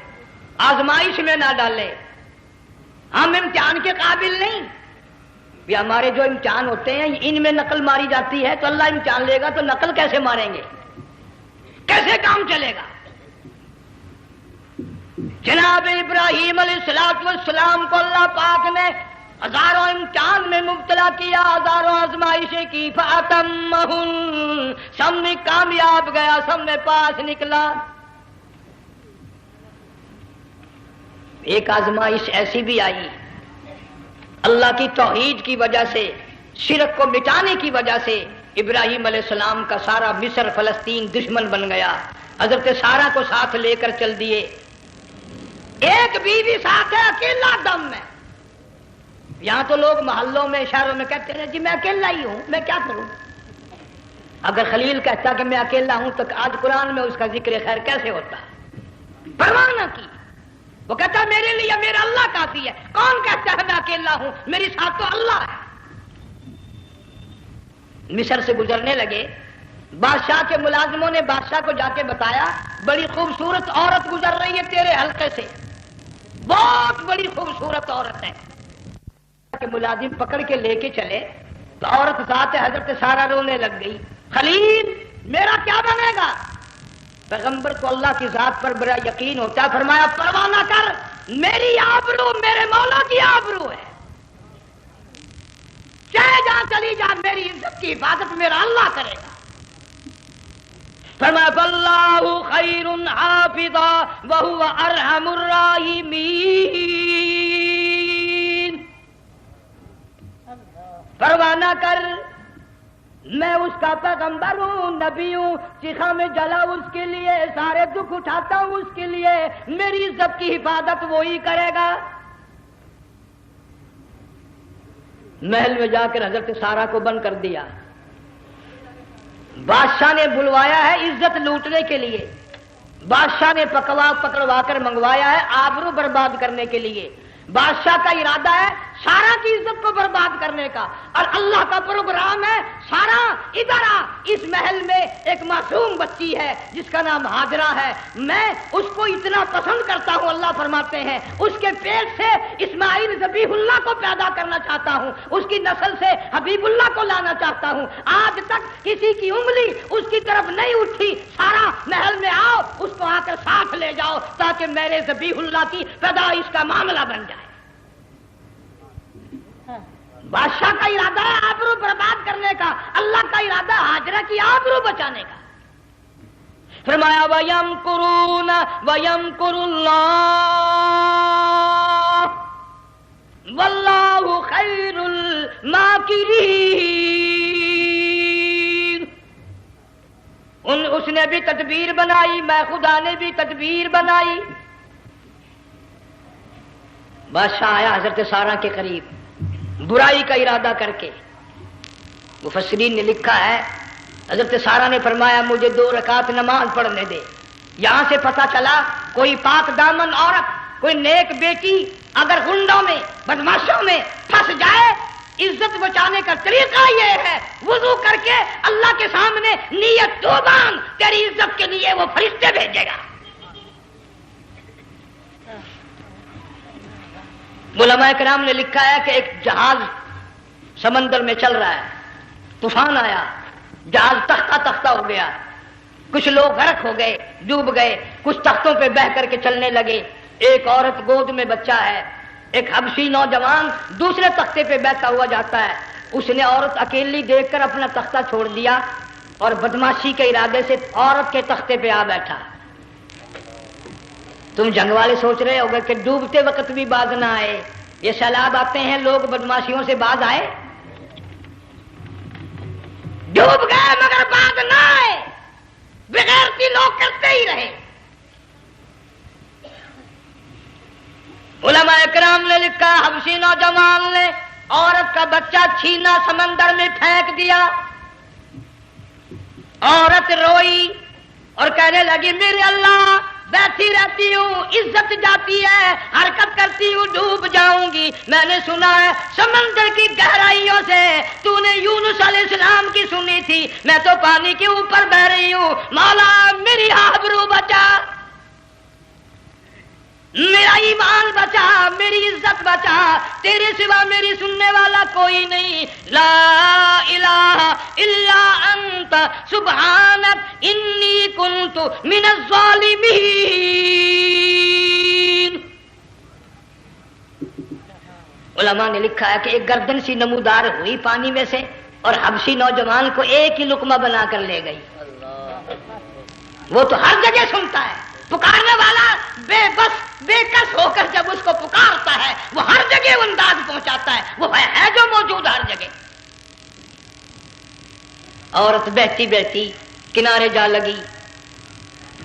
آزمائش میں نہ ڈالے، ہم امتحان کے قابل نہیں۔ یہ ہمارے جو امتحان ہوتے ہیں ان میں نقل ماری جاتی ہے تو اللہ امتحان لے گا تو نقل کیسے ماریں گے، کیسے کام چلے گا؟ جناب ابراہیم علیہ السلام کو اللہ پاک نے ہزاروں امتحان میں مبتلا کیا، ہزاروں آزمائشیں کی، فاتمہن، سب میں کامیاب گیا، سب میں پاس نکلا۔ ایک آزمائش ایسی بھی آئی اللہ کی توحید کی وجہ سے، شرک کو مٹانے کی وجہ سے ابراہیم علیہ السلام کا سارا مصر فلسطین دشمن بن گیا، حضرت سارہ کو ساتھ لے کر چل دیے، ایک بیوی ساتھ ہے، اکیلا دم ہے۔ یہاں تو لوگ محلوں میں شہروں میں کہتے ہیں جی میں اکیلا ہی ہوں، میں کیا کروں؟ اگر خلیل کہتا کہ میں اکیلا ہوں تو آج قرآن میں اس کا ذکر خیر کیسے ہوتا؟ پرواہ نہ کی، وہ کہتا میرے لیے میرا اللہ کافی ہے۔ کون کہتا ہے میں اکیلا ہوں؟ میری ساتھ تو اللہ ہے۔ مصر سے گزرنے لگے، بادشاہ کے ملازموں نے بادشاہ کو جا کے بتایا بڑی خوبصورت عورت گزر رہی ہے تیرے حلقے سے، بہت بڑی خوبصورت عورت ہے۔ کہ ملازم پکڑ کے لے کے چلے تو عورت ذات حضرت سارہ رونے لگ گئی، خلیل میرا کیا بنے گا؟ پیغمبر کو اللہ کی ذات پر بڑا یقین ہوتا ہے، فرمایا پرواہ نہ کر، میری آبرو میرے مولا کی آبرو ہے، چاہے جہاں چلی جا میری عزت کی حفاظت میرا اللہ کرے گا۔ فرمایا فاللہ خیر حافظا وہو ارحم الراحمین، پرواہ نہ کر، میں اس کا پیغمبر ہوں، نبی ہوں، چیخا میں جلا اس کے لیے، سارے دکھ اٹھاتا ہوں اس کے لیے، میری عزت کی حفاظت وہی کرے گا۔ محل میں جا کر حضرت سارہ کو بند کر دیا، بادشاہ نے بلوایا ہے عزت لوٹنے کے لیے، بادشاہ نے پکڑوا کر منگوایا ہے آبرو برباد کرنے کے لیے۔ بادشاہ کا ارادہ ہے سارا کی عزت کو برباد کرنے کا، اور اللہ کا پروگرام ہے سارا ادھر آ، اس محل میں ایک معصوم بچی ہے جس کا نام ہاجرہ ہے، میں اس کو اتنا پسند کرتا ہوں، اللہ فرماتے ہیں اس کے پیٹ سے اسماعیل ذبیح اللہ کو پیدا کرنا چاہتا ہوں، اس کی نسل سے حبیب اللہ کو لانا چاہتا ہوں، آج تک کسی کی انگلی اس کی طرف نہیں اٹھی، سارا محل میں آؤ، اس کو آ کر ساتھ لے جاؤ تاکہ میرے ذبیح اللہ کی پیدائش کا معاملہ بن جائے۔ بادشاہ کا ارادہ ہے آبرو برباد کرنے کا، اللہ کا ارادہ ہاجرہ کی آبرو بچانے کا۔ فرمایا وَيَمْكُرُونَ وَيَمْكُرُ اللَّهُ وَاللَّهُ خَيْرُ الْمَاكِرِينَ۔ اس نے بھی تدبیر بنائی، میں خدا نے بھی تدبیر بنائی۔ بادشاہ آیا حضرت سارہ کے قریب برائی کا ارادہ کر کے، مفسرین نے لکھا ہے حضرت سارہ نے فرمایا مجھے 2 رکعت نماز پڑھنے دے۔ یہاں سے پتہ چلا کوئی پاک دامن عورت، کوئی نیک بیٹی اگر غنڈوں میں بدماشوں میں پھنس جائے، عزت بچانے کا طریقہ یہ ہے وضو کر کے اللہ کے سامنے نیت تو باندھ، تیری عزت کے لیے وہ فرشتے بھیجے گا۔ علماء کرام نے لکھا ہے کہ ایک جہاز سمندر میں چل رہا ہے، طوفان آیا، جہاز تختہ تختہ ہو گیا، کچھ لوگ غرق ہو گئے، ڈوب گئے، کچھ تختوں پہ بہ کر کے چلنے لگے، ایک عورت گود میں بچہ ہے، ایک حبشی نوجوان دوسرے تختے پہ بیٹھا ہوا جاتا ہے، اس نے عورت اکیلی دیکھ کر اپنا تختہ چھوڑ دیا اور بدماشی کے ارادے سے عورت کے تختے پہ آ بیٹھا۔ تم جنگ والے سوچ رہے ہوگے کہ ڈوبتے وقت بھی باز نہ آئے، یہ سیلاب آتے ہیں لوگ بدماشیوں سے باز آئے؟ ڈوب گئے مگر باز نہ آئے، بغیرتی لوگ کرتے ہی رہے۔ علماء کرام نے لکھا حبشی نوجوان نے عورت کا بچہ چھینا سمندر میں پھینک دیا، عورت روئی اور کہنے لگی میرے اللہ بیٹھی رہتی ہوں، عزت جاتی ہے، حرکت کرتی ہوں، ڈوب جاؤں گی۔ میں نے سنا ہے سمندر کی گہرائیوں سے تو نے یونس علیہ السلام کی سنی تھی، میں تو پانی کے اوپر بہ رہی ہوں، مولا میری آبرو بچا، میرا ایمان بچا، میری عزت بچا، تیرے سوا میری سننے والا کوئی نہیں، لا الہ الا انت سبحانک انی کنت من الظالمین۔ علماء نے لکھا ہے کہ ایک گردن سی نمودار ہوئی پانی میں سے اور حبشی نوجوان کو ایک ہی لقمہ بنا کر لے گئی. وہ تو ہر جگہ سنتا ہے. پکارنے والا بے بس بے کس ہو کر جب اس کو پکارتا ہے وہ ہر جگہ انداز پہنچاتا ہے. وہ ہے جو موجود ہر جگہ. عورت بہتی بہتی کنارے جا لگی.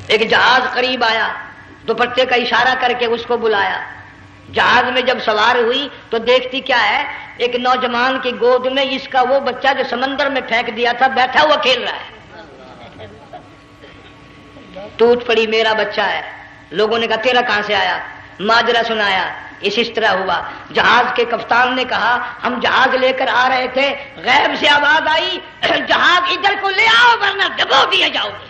ایک جہاز قریب آیا, دوپٹے کا اشارہ کر کے اس کو بلایا. جہاز میں جب سوار ہوئی تو دیکھتی کیا ہے, ایک نوجوان کی گود میں اس کا وہ بچہ جو سمندر میں پھینک دیا تھا بیٹھا ہوا کھیل رہا ہے. ٹوٹ پڑی, میرا بچہ ہے. لوگوں نے کہا تیرا کہاں سے آیا؟ ماجرا سنایا. اس طرح ہوا. جہاز کے کپتان نے کہا ہم جہاز لے کر آ رہے تھے, غیب سے آواز آئی جہاز ادھر کو لے آؤ ورنہ ڈبو دیے جاؤ گے.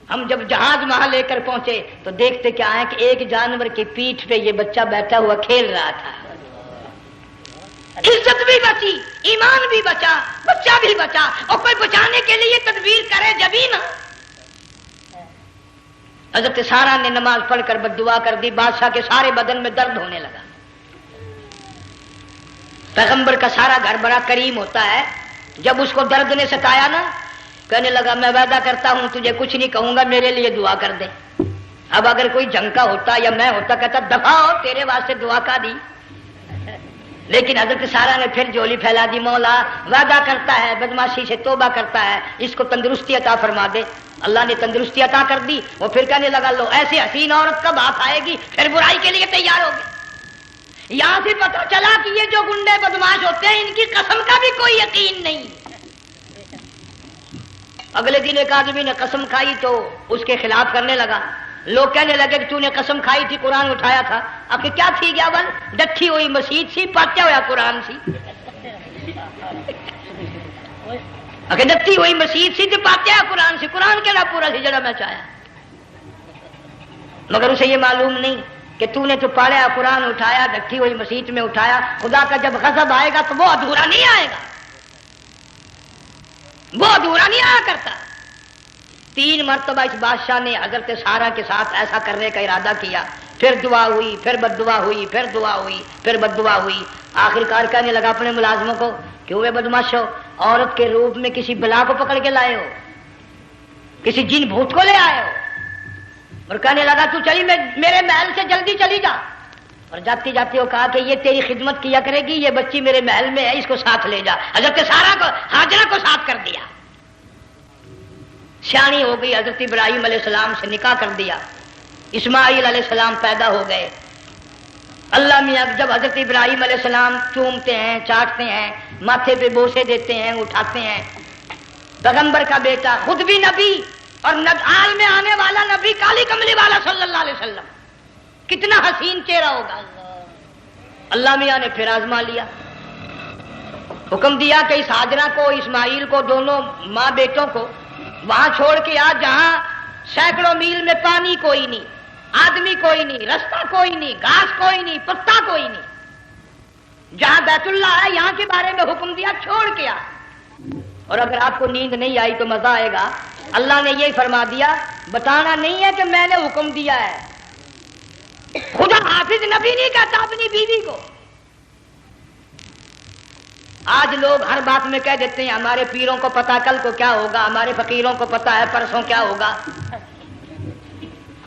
ہم جب جہاز وہاں لے کر پہنچے تو دیکھتے کیا ہے کہ ایک جانور کی پیٹھ پہ یہ بچہ بیٹھا ہوا کھیل رہا تھا. عزت بھی بچی, ایمان بھی بچا, بچہ بھی بچا. اور کوئی بچانے کے لیے تدبیر کرے جبھی نا. حضرت سارا نے نماز پڑھ کر بددعا کر دی. بادشاہ کے سارے بدن میں درد ہونے لگا. پیغمبر کا سارا گھر بڑا کریم ہوتا ہے. جب اس کو درد نے ستایا نا, کہنے لگا میں وعدہ کرتا ہوں تجھے کچھ نہیں کہوں گا, میرے لیے دعا کر دے. اب اگر کوئی جنگ کا ہوتا یا میں ہوتا کہتا دفع ہو, تیرے واسطے دعا کا دی. لیکن حضرت سارا نے پھر جولی پھیلا دی, مولا وعدہ کرتا ہے, بدماشی سے توبہ کرتا ہے, اس کو تندرستی عطا فرما دے. اللہ نے تندرستی عطا کر دی. وہ پھر کہنے لگا لو ایسی حسین عورت کب ہاتھ آئے گی, پھر برائی کے لیے تیار ہو گئی. یہاں سے پتہ چلا کہ یہ جو گنڈے بدماش ہوتے ہیں ان کی قسم کا بھی کوئی یقین نہیں. اگلے دن ایک آدمی نے قسم کھائی تو اس کے خلاف کرنے لگا. لوگ کہنے لگے کہ تو نے قسم کھائی تھی, قرآن اٹھایا تھا. اب کہ کیا تھی گیا بل ڈٹھی ہوئی مسجد سی, پاٹیا ہوا قرآن سی. اگر ڈٹھی ہوئی مسجد سی تو پاٹیا قرآن سی. قرآن کے نا پورا سی جڑا میں چاہیا, مگر اسے یہ معلوم نہیں کہ تو نے تو پاڑیا قرآن اٹھایا, ڈٹھی ہوئی مسجد میں اٹھایا. خدا کا جب غضب آئے گا تو وہ ادھورا نہیں آئے گا, وہ ادھورا نہیں آیا کرتا. 3 مرتبہ اس بادشاہ نے حضرت سارا کے ساتھ ایسا کرنے کا ارادہ کیا. پھر دعا ہوئی, پھر بد دعا ہوئی, پھر دعا ہوئی, پھر بد دعا ہوئی. آخرکار کہنے لگا اپنے ملازموں کو کہ ہوئے بدماشو, عورت کے روپ میں کسی بلا کو پکڑ کے لائے ہو, کسی جن بھوت کو لے آئے ہو. اور کہنے لگا تو چلی میرے محل سے جلدی چلی جا. اور جاتی جاتی وہ کہا کہ یہ تیری خدمت کیا کرے گی, یہ بچی میرے محل میں ہے, اس کو ساتھ لے جا. حضرت سارا کو, ہاجرہ کو ساتھ کر دیا. سیانی ہو گئی, حضرت ابراہیم علیہ السلام سے نکاح کر دیا. اسماعیل علیہ السلام پیدا ہو گئے. اللہ میاں جب حضرت ابراہیم علیہ السلام چومتے ہیں, چاٹتے ہیں, ماتھے پہ بوسے دیتے ہیں, اٹھاتے ہیں. پیغمبر کا بیٹا, خود بھی نبی اور آل میں آنے والا نبی, کالی کملی والا صلی اللہ علیہ وسلم, کتنا حسین چہرہ ہوگا. اللہ میاں نے پھر آزما لیا. حکم دیا کہ اس ہاجرہ کو, اسماعیل کو, دونوں ماں بیٹوں کو وہاں چھوڑ کے آ جہاں سینکڑوں میل میں پانی کوئی نہیں, آدمی کوئی نہیں, رستہ کوئی نہیں, گھاس کوئی نہیں, پتا کوئی نہیں. جہاں بیت اللہ ہے یہاں کے بارے میں حکم دیا, چھوڑ کے آ. اور اگر آپ کو نیند نہیں آئی تو مزہ آئے گا. اللہ نے یہ فرما دیا, بتانا نہیں ہے کہ میں نے حکم دیا ہے. خدا حافظ نبی نہیں کہتا اپنی بیوی کو. آج لوگ ہر بات میں کہہ دیتے ہیں ہمارے پیروں کو پتا کل کو کیا ہوگا, ہمارے فقیروں کو پتا ہے پرسوں کیا ہوگا.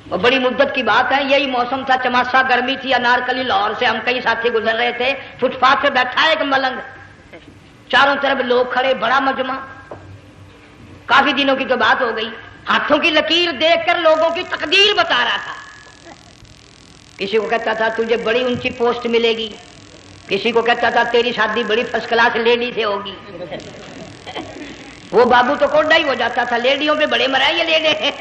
اور بڑی مدت کی بات ہے, یہی موسم تھا, چماسا گرمی تھی, انارکلی لاہور سے ہم کئی ساتھی گزر رہے تھے. فٹ پاتھ پہ بیٹھا ہے ایک ملنگ, چاروں طرف لوگ کھڑے, بڑا مجمع. کافی دنوں کی تو بات ہو گئی. ہاتھوں کی لکیر دیکھ کر لوگوں کی تقدیر بتا رہا تھا. کسی کو کہتا تھا تجھے بڑی اونچی پوسٹ ملے گی, کسی کو کہتا تھا تیری شادی بڑی فرسٹ کلاس لیڈی سے ہوگی. وہ بابو تو کوڈا ہی ہو جاتا تھا, لیڈیوں پہ بڑے مرائے یہ لیڈے.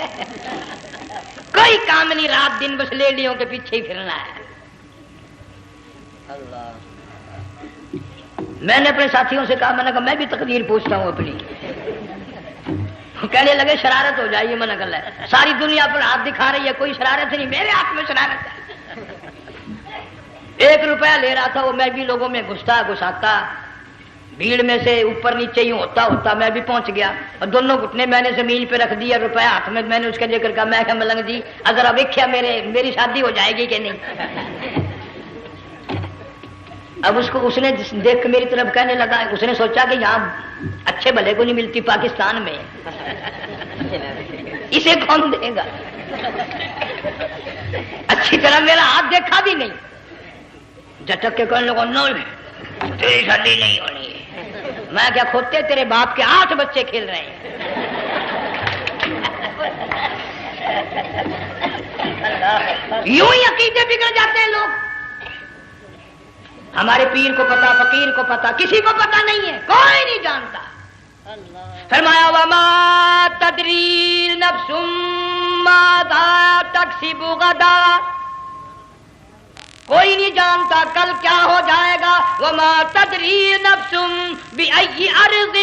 کوئی کام نہیں, رات دن بس لیڈیوں کے پیچھے ہی پھرنا ہے. میں نے اپنے ساتھیوں سے کہا, میں نے کہا میں بھی تقدیر پوچھتا ہوں اپنی. کہنے لگے شرارت ہو جائے, میں نے کہا ساری دنیا پر ہاتھ دکھا رہی ہے, کوئی شرارت نہیں, میرے ہاتھ میں شرارت ہے. 1 روپیہ لے رہا تھا وہ, میں بھی لوگوں میں گھساتا, بھیڑ میں سے اوپر نیچے ہی ہوتا میں بھی پہنچ گیا. اور دونوں گھٹنے میں نے زمین پہ رکھ دیا, روپیہ ہاتھ میں نے اس کا ذکر کہا. میں کہا ملنگ جی اگر اب ویکھیا میری شادی ہو جائے گی کہ نہیں. اب اس کو اس نے دیکھ کے میری طرف کہنے لگا، اس نے سوچا کہ یہاں اچھے بھلے کو نہیں ملتی پاکستان میں، اسے کون دے گا؟ اچھی طرح میرا ہاتھ دیکھا بھی نہیں، جھٹک کے کہنے لگا نو تیری شادی نہیں ہونی ہے۔ میں کیا کھوتے تیرے باپ کے 8 بچے کھیل رہے ہیں۔ یوں ہی عقیدے بگڑ جاتے ہیں لوگ۔ ہمارے پیر کو پتا، فقیر کو پتا، کسی کو پتا نہیں ہے، کوئی نہیں جانتا۔ فرمایا وما تدری نفس ماذا تکسب غدا، کوئی نہیں جانتا کل کیا ہو جائے گا۔ وما تدری نفس بأی ارض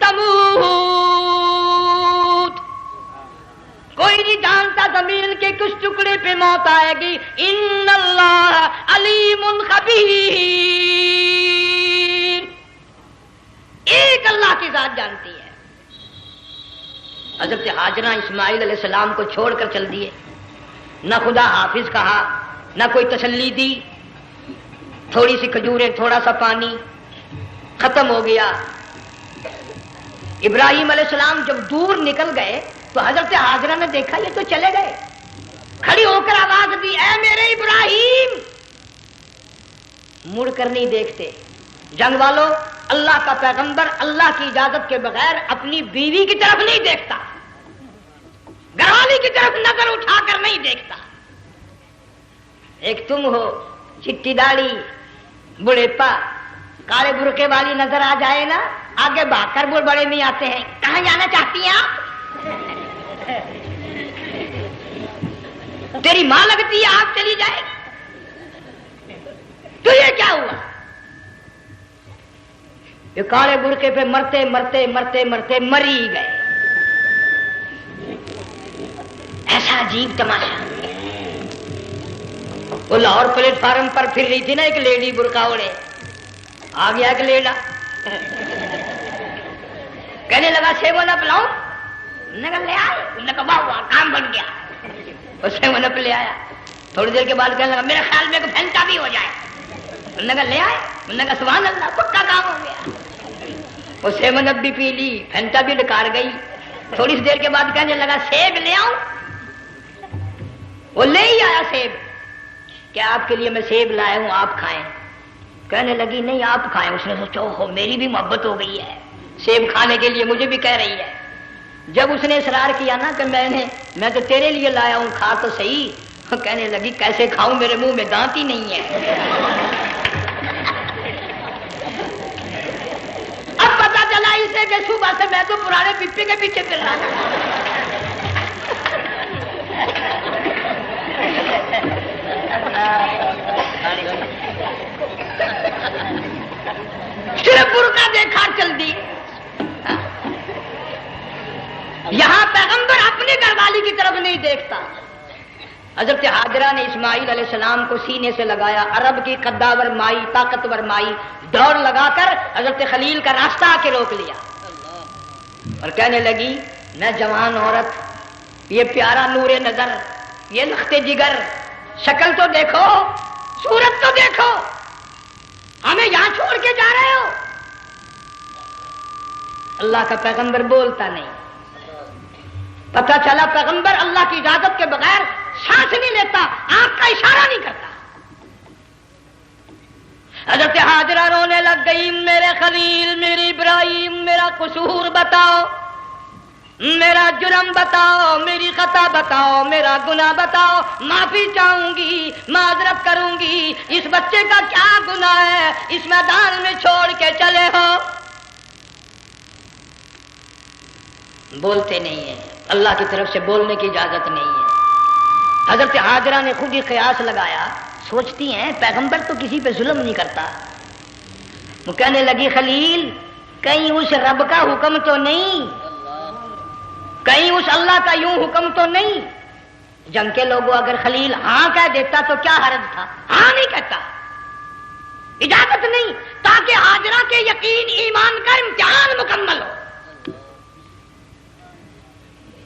تموت، کوئی نہیں جانتا زمین کے کس ٹکڑے پہ موت آئے گی۔ ان اللہ علیم خبیر، ایک اللہ کی ذات جانتی ہے۔ حضرت ہاجرہ اسماعیل علیہ السلام کو چھوڑ کر چل دیے، نہ خدا حافظ کہا، نہ کوئی تسلی دی، تھوڑی سی کھجوریں، تھوڑا سا پانی، ختم ہو گیا۔ ابراہیم علیہ السلام جب دور نکل گئے تو حضرت ہاجرہ نے دیکھا یہ تو چلے گئے، کھڑی ہو کر آواز دی، اے میرے ابراہیم۔ مڑ کر نہیں دیکھتے۔ جنگ والوں، اللہ کا پیغمبر اللہ کی اجازت کے بغیر اپنی بیوی کی طرف نہیں دیکھتا، گھر والی کی طرف نظر اٹھا کر نہیں دیکھتا۔ ایک تم ہو، چٹی داڑھی، بڑھیپا، کالے برقعے والی نظر آ جائے نا، آگے بھاگ کر بڑے نہیں آتے ہیں، کہاں جانا چاہتی ہیں آپ؟ تیری ماں لگتی ہے، آپ چلی جائے تو یہ کیا ہوا؟ یہ کالے برقعے پہ مرتے مرتے مرتے مرتے مری گئے۔ ایسا عجیب تماشا۔ وہ لاہور پلیٹ فارم پر پھر رہی تھی نا ایک لیڈی برقع اوڑے، آ گیا ایک لیڈا، کہنے لگا سیب نپ لاؤں؟ نے کہا لے آئے، نے کہا واہ واہ کام بن گیا، وہ سیب نپ لے آیا۔ تھوڑی دیر کے بعد کہنے لگا میرے خیال میں پھینٹا بھی ہو جائے، نے کہا لے آئے، نے کہا سبحان اللہ پکا کام ہو گیا۔ وہ سیب نپ بھی پی لی، پھینٹا بھی ڈکار گئی۔ تھوڑی سی دیر کے بعد کہنے لگا سیب لے آؤں؟ وہ لے ہی آیا سیب، کیا آپ کے لیے میں سیب لایا ہوں آپ کھائیں؟ کہنے لگی نہیں آپ کھائیں۔ اس نے سوچا ہو میری بھی محبت ہو گئی ہے، سیب کھانے کے لیے مجھے بھی کہہ رہی ہے۔ جب اس نے اصرار کیا نا کہ میں تو تیرے لیے لایا ہوں، کھا تو صحیح، کہنے لگی کیسے کھاؤں، میرے منہ میں دانت ہی نہیں ہے۔ اب پتا چلا اسے کہ صبح سے میں تو پرانے پپے کے پیچھے پھر رہا تھا۔ صرف برقع دیکھا چل دی۔ یہاں پیغمبر اپنے گھر والی کی طرف نہیں دیکھتا۔ حضرت ہاجرہ نے اسماعیل علیہ السلام کو سینے سے لگایا، عرب کی قداور مائی، طاقتور مائی، دوڑ لگا کر حضرت خلیل کا راستہ آ کے روک لیا اور کہنے لگی میں جوان عورت، یہ پیارا نور نظر، یہ لخت جگر، شکل تو دیکھو، صورت تو دیکھو، ہمیں یہاں چھوڑ کے جا رہے ہو؟ اللہ کا پیغمبر بولتا نہیں۔ پتہ چلا پیغمبر اللہ کی اجازت کے بغیر سانس نہیں لیتا، آنکھ کا اشارہ نہیں کرتا۔ حضرت ہاجرہ رونے لگ گئی، میرے خلیل، میرے ابراہیم، میرا قصور بتاؤ، میرا جرم بتاؤ، میری خطا بتاؤ، میرا گناہ بتاؤ، معافی چاہوں گی، معذرت کروں گی۔ اس بچے کا کیا گناہ ہے اس میدان میں چھوڑ کے چلے ہو؟ بولتے نہیں ہیں، اللہ کی طرف سے بولنے کی اجازت نہیں ہے۔ حضرت ہاجرہ نے خود ہی قیاس لگایا، سوچتی ہیں پیغمبر تو کسی پہ ظلم نہیں کرتا۔ وہ کہنے لگی خلیل کہیں اس رب کا حکم تو نہیں، کہیں اس اللہ کا یوں حکم تو نہیں؟ جنگ کے لوگوں اگر خلیل ہاں کہہ دیتا تو کیا حرج تھا؟ ہاں نہیں کہتا، اجازت نہیں، تاکہ ہاجرہ کے یقین ایمان کا امتحان مکمل ہو۔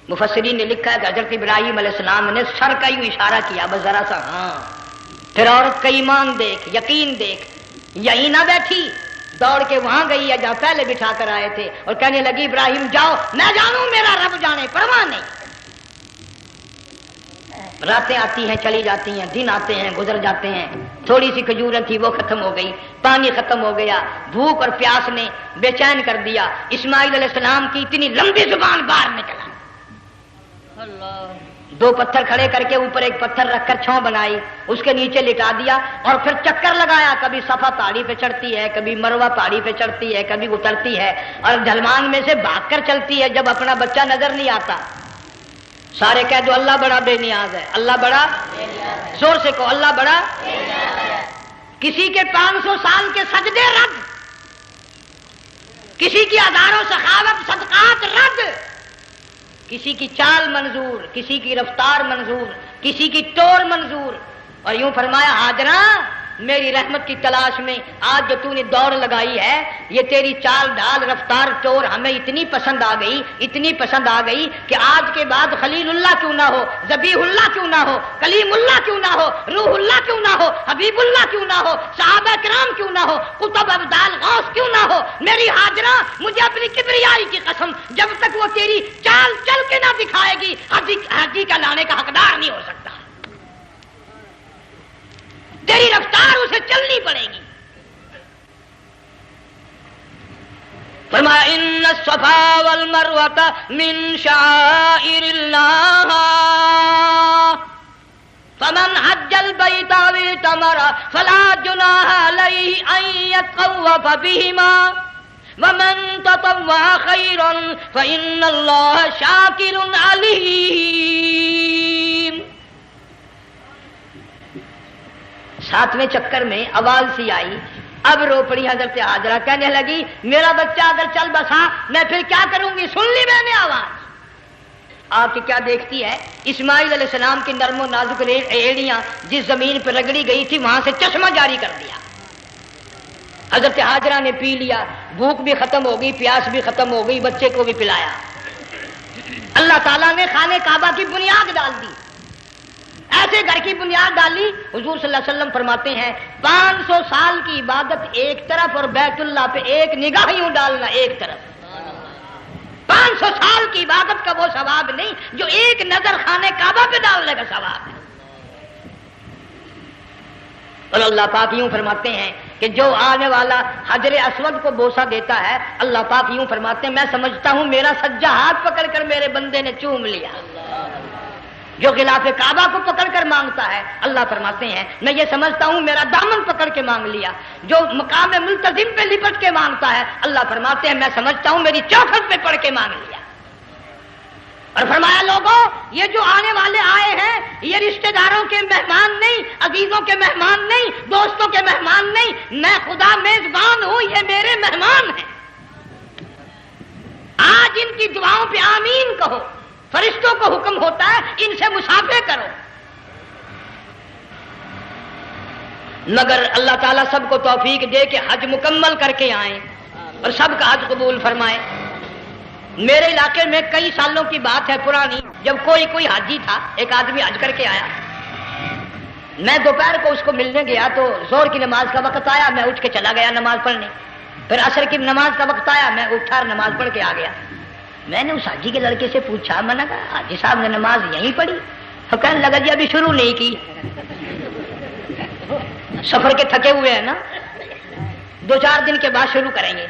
مفسرین نے لکھا ہے کہ حضرت ابراہیم علیہ السلام نے سر کا یوں اشارہ کیا، بس ذرا سا ہاں، پھر عورت کا ایمان دیکھ، یقین دیکھ، یہیں نہ بیٹھی، دوڑ کے وہاں گئی ہے جہاں پہلے بٹھا کر آئے تھے، اور کہنے لگی ابراہیم جاؤ، میں جانوں میرا رب جانے، پرواہ نہیں۔ راتیں آتی ہیں چلی جاتی ہیں، دن آتے ہیں گزر جاتے ہیں، تھوڑی سی کھجوریں تھی وہ ختم ہو گئی، پانی ختم ہو گیا، بھوک اور پیاس نے بے چین کر دیا۔ اسماعیل علیہ السلام کی اتنی لمبی زبان باہر نکلا، دو پتھر کھڑے کر کے اوپر ایک پتھر رکھ کر چھاؤں بنائی، اس کے نیچے لٹا دیا، اور پھر چکر لگایا، کبھی صفا پہاڑی پہ چڑھتی ہے، کبھی مروہ پہاڑی پہ چڑھتی ہے، کبھی اترتی ہے، اور ڈھلوان میں سے بھاگ کر چلتی ہے جب اپنا بچہ نظر نہیں آتا۔ سارے کہہ دو اللہ بڑا بے نیاز ہے، اللہ بڑا، زور سے کہو اللہ بڑا۔ کسی کے 500 سال کے سجدے رد، کسی کی ہزاروں سخاوت صدقات رد، کسی کی چال منظور، کسی کی رفتار منظور، کسی کی ٹور منظور۔ اور یوں فرمایا ہاجرہ میری رحمت کی تلاش میں آج جو تو نے دوڑ لگائی ہے، یہ تیری چال ڈال رفتار ٹور ہمیں اتنی پسند آ گئی، اتنی پسند آ گئی کہ آج کے بعد خلیل اللہ کیوں نہ ہو، ذبیح اللہ کیوں نہ ہو، کلیم اللہ کیوں نہ ہو، روح اللہ کیوں نہ ہو، حبیب اللہ کیوں نہ ہو، صحابہ کرام کیوں نہ ہو، قطب ابدال غوث کیوں نہ ہو، میری ہاجرہ مجھے اپنی کبریائی کی قسم جب تک وہ تیری چال چل کے نہ دکھائے گی حاجی کا لانے کا حقدار نہیں ہو سکتا، تیری رفتار اسے چلنی پڑے گی۔ فرمایا ان الصفا والمروۃ من شعائر اللہ فمن حج البیت او اعتمر فلا جناح علیہ ان یطوف بہما ومن تطوع خیرا فإن اللہ شاکر علیم۔ 7ویں چکر میں آواز سی آئی، اب رو پڑی حضرت ہاجرہ، کہنے لگی میرا بچہ اگر چل بسا میں پھر کیا کروں گی؟ سن لی میں نے آواز۔ آپ کی کیا دیکھتی ہے؟ اسماعیل علیہ السلام کی نرم و نازک ایڑیاں جس زمین پہ رگڑی گئی تھی وہاں سے چشمہ جاری کر دیا۔ حضرت ہاجرہ نے پی لیا، بھوک بھی ختم ہو گئی، پیاس بھی ختم ہو گئی، بچے کو بھی پلایا۔ اللہ تعالیٰ نے خانہ کعبہ کی بنیاد ڈال دی، ایسے گھر کی بنیاد ڈالی۔ حضور صلی اللہ علیہ وسلم فرماتے ہیں 500 سال کی عبادت ایک طرف اور بیت اللہ پہ ایک نگاہ یوں ڈالنا ایک طرف۔ 500 سال کی عبادت کا وہ ثواب نہیں جو ایک نظر خانہ کعبہ پہ ڈالنے کا ثواب ہے۔ اور اللہ پاک یوں فرماتے ہیں کہ جو آنے والا حجر اسود کو بوسہ دیتا ہے، اللہ پاک یوں فرماتے ہیں میں سمجھتا ہوں میرا سجا ہاتھ پکڑ کر میرے بندے نے چوم لیا۔ جو غلاف کعبہ کو پکڑ کر مانگتا ہے، اللہ فرماتے ہیں میں یہ سمجھتا ہوں میرا دامن پکڑ کے مانگ لیا۔ جو مقام ملتزم پہ لپٹ کے مانگتا ہے، اللہ فرماتے ہیں میں سمجھتا ہوں میری چوکھٹ پہ پڑھ کے مانگ لیا۔ اور فرمایا لوگوں یہ جو آنے والے آئے ہیں یہ رشتہ داروں کے مہمان نہیں، عزیزوں کے مہمان نہیں، دوستوں کے مہمان نہیں، میں خدا میزبان ہوں، یہ میرے مہمان ہیں۔ آج ان کی دعاؤں پہ آمین کہو، فرشتوں کو حکم ہوتا ہے ان سے مصافحہ کرو، مگر اللہ تعالیٰ سب کو توفیق دے کہ حج مکمل کر کے آئیں اور سب کا حج قبول فرمائے۔ میرے علاقے میں کئی سالوں کی بات ہے پرانی، جب کوئی حاجی تھا، ایک آدمی حج کر کے آیا، میں دوپہر کو اس کو ملنے گیا تو ظہر کی نماز کا وقت آیا، میں اٹھ کے چلا گیا نماز پڑھنے، پھر عصر کی نماز کا وقت آیا، میں اٹھا اور نماز پڑھ کے آ گیا۔ میں نے اس حاجی کے لڑکے سے پوچھا، میں نے کہا حاجی صاحب نے نماز یہیں پڑھی؟ تو کہنے لگا جی ابھی شروع نہیں کی، سفر کے تھکے ہوئے ہیں نا، 2-4 دن کے بعد شروع کریں گے۔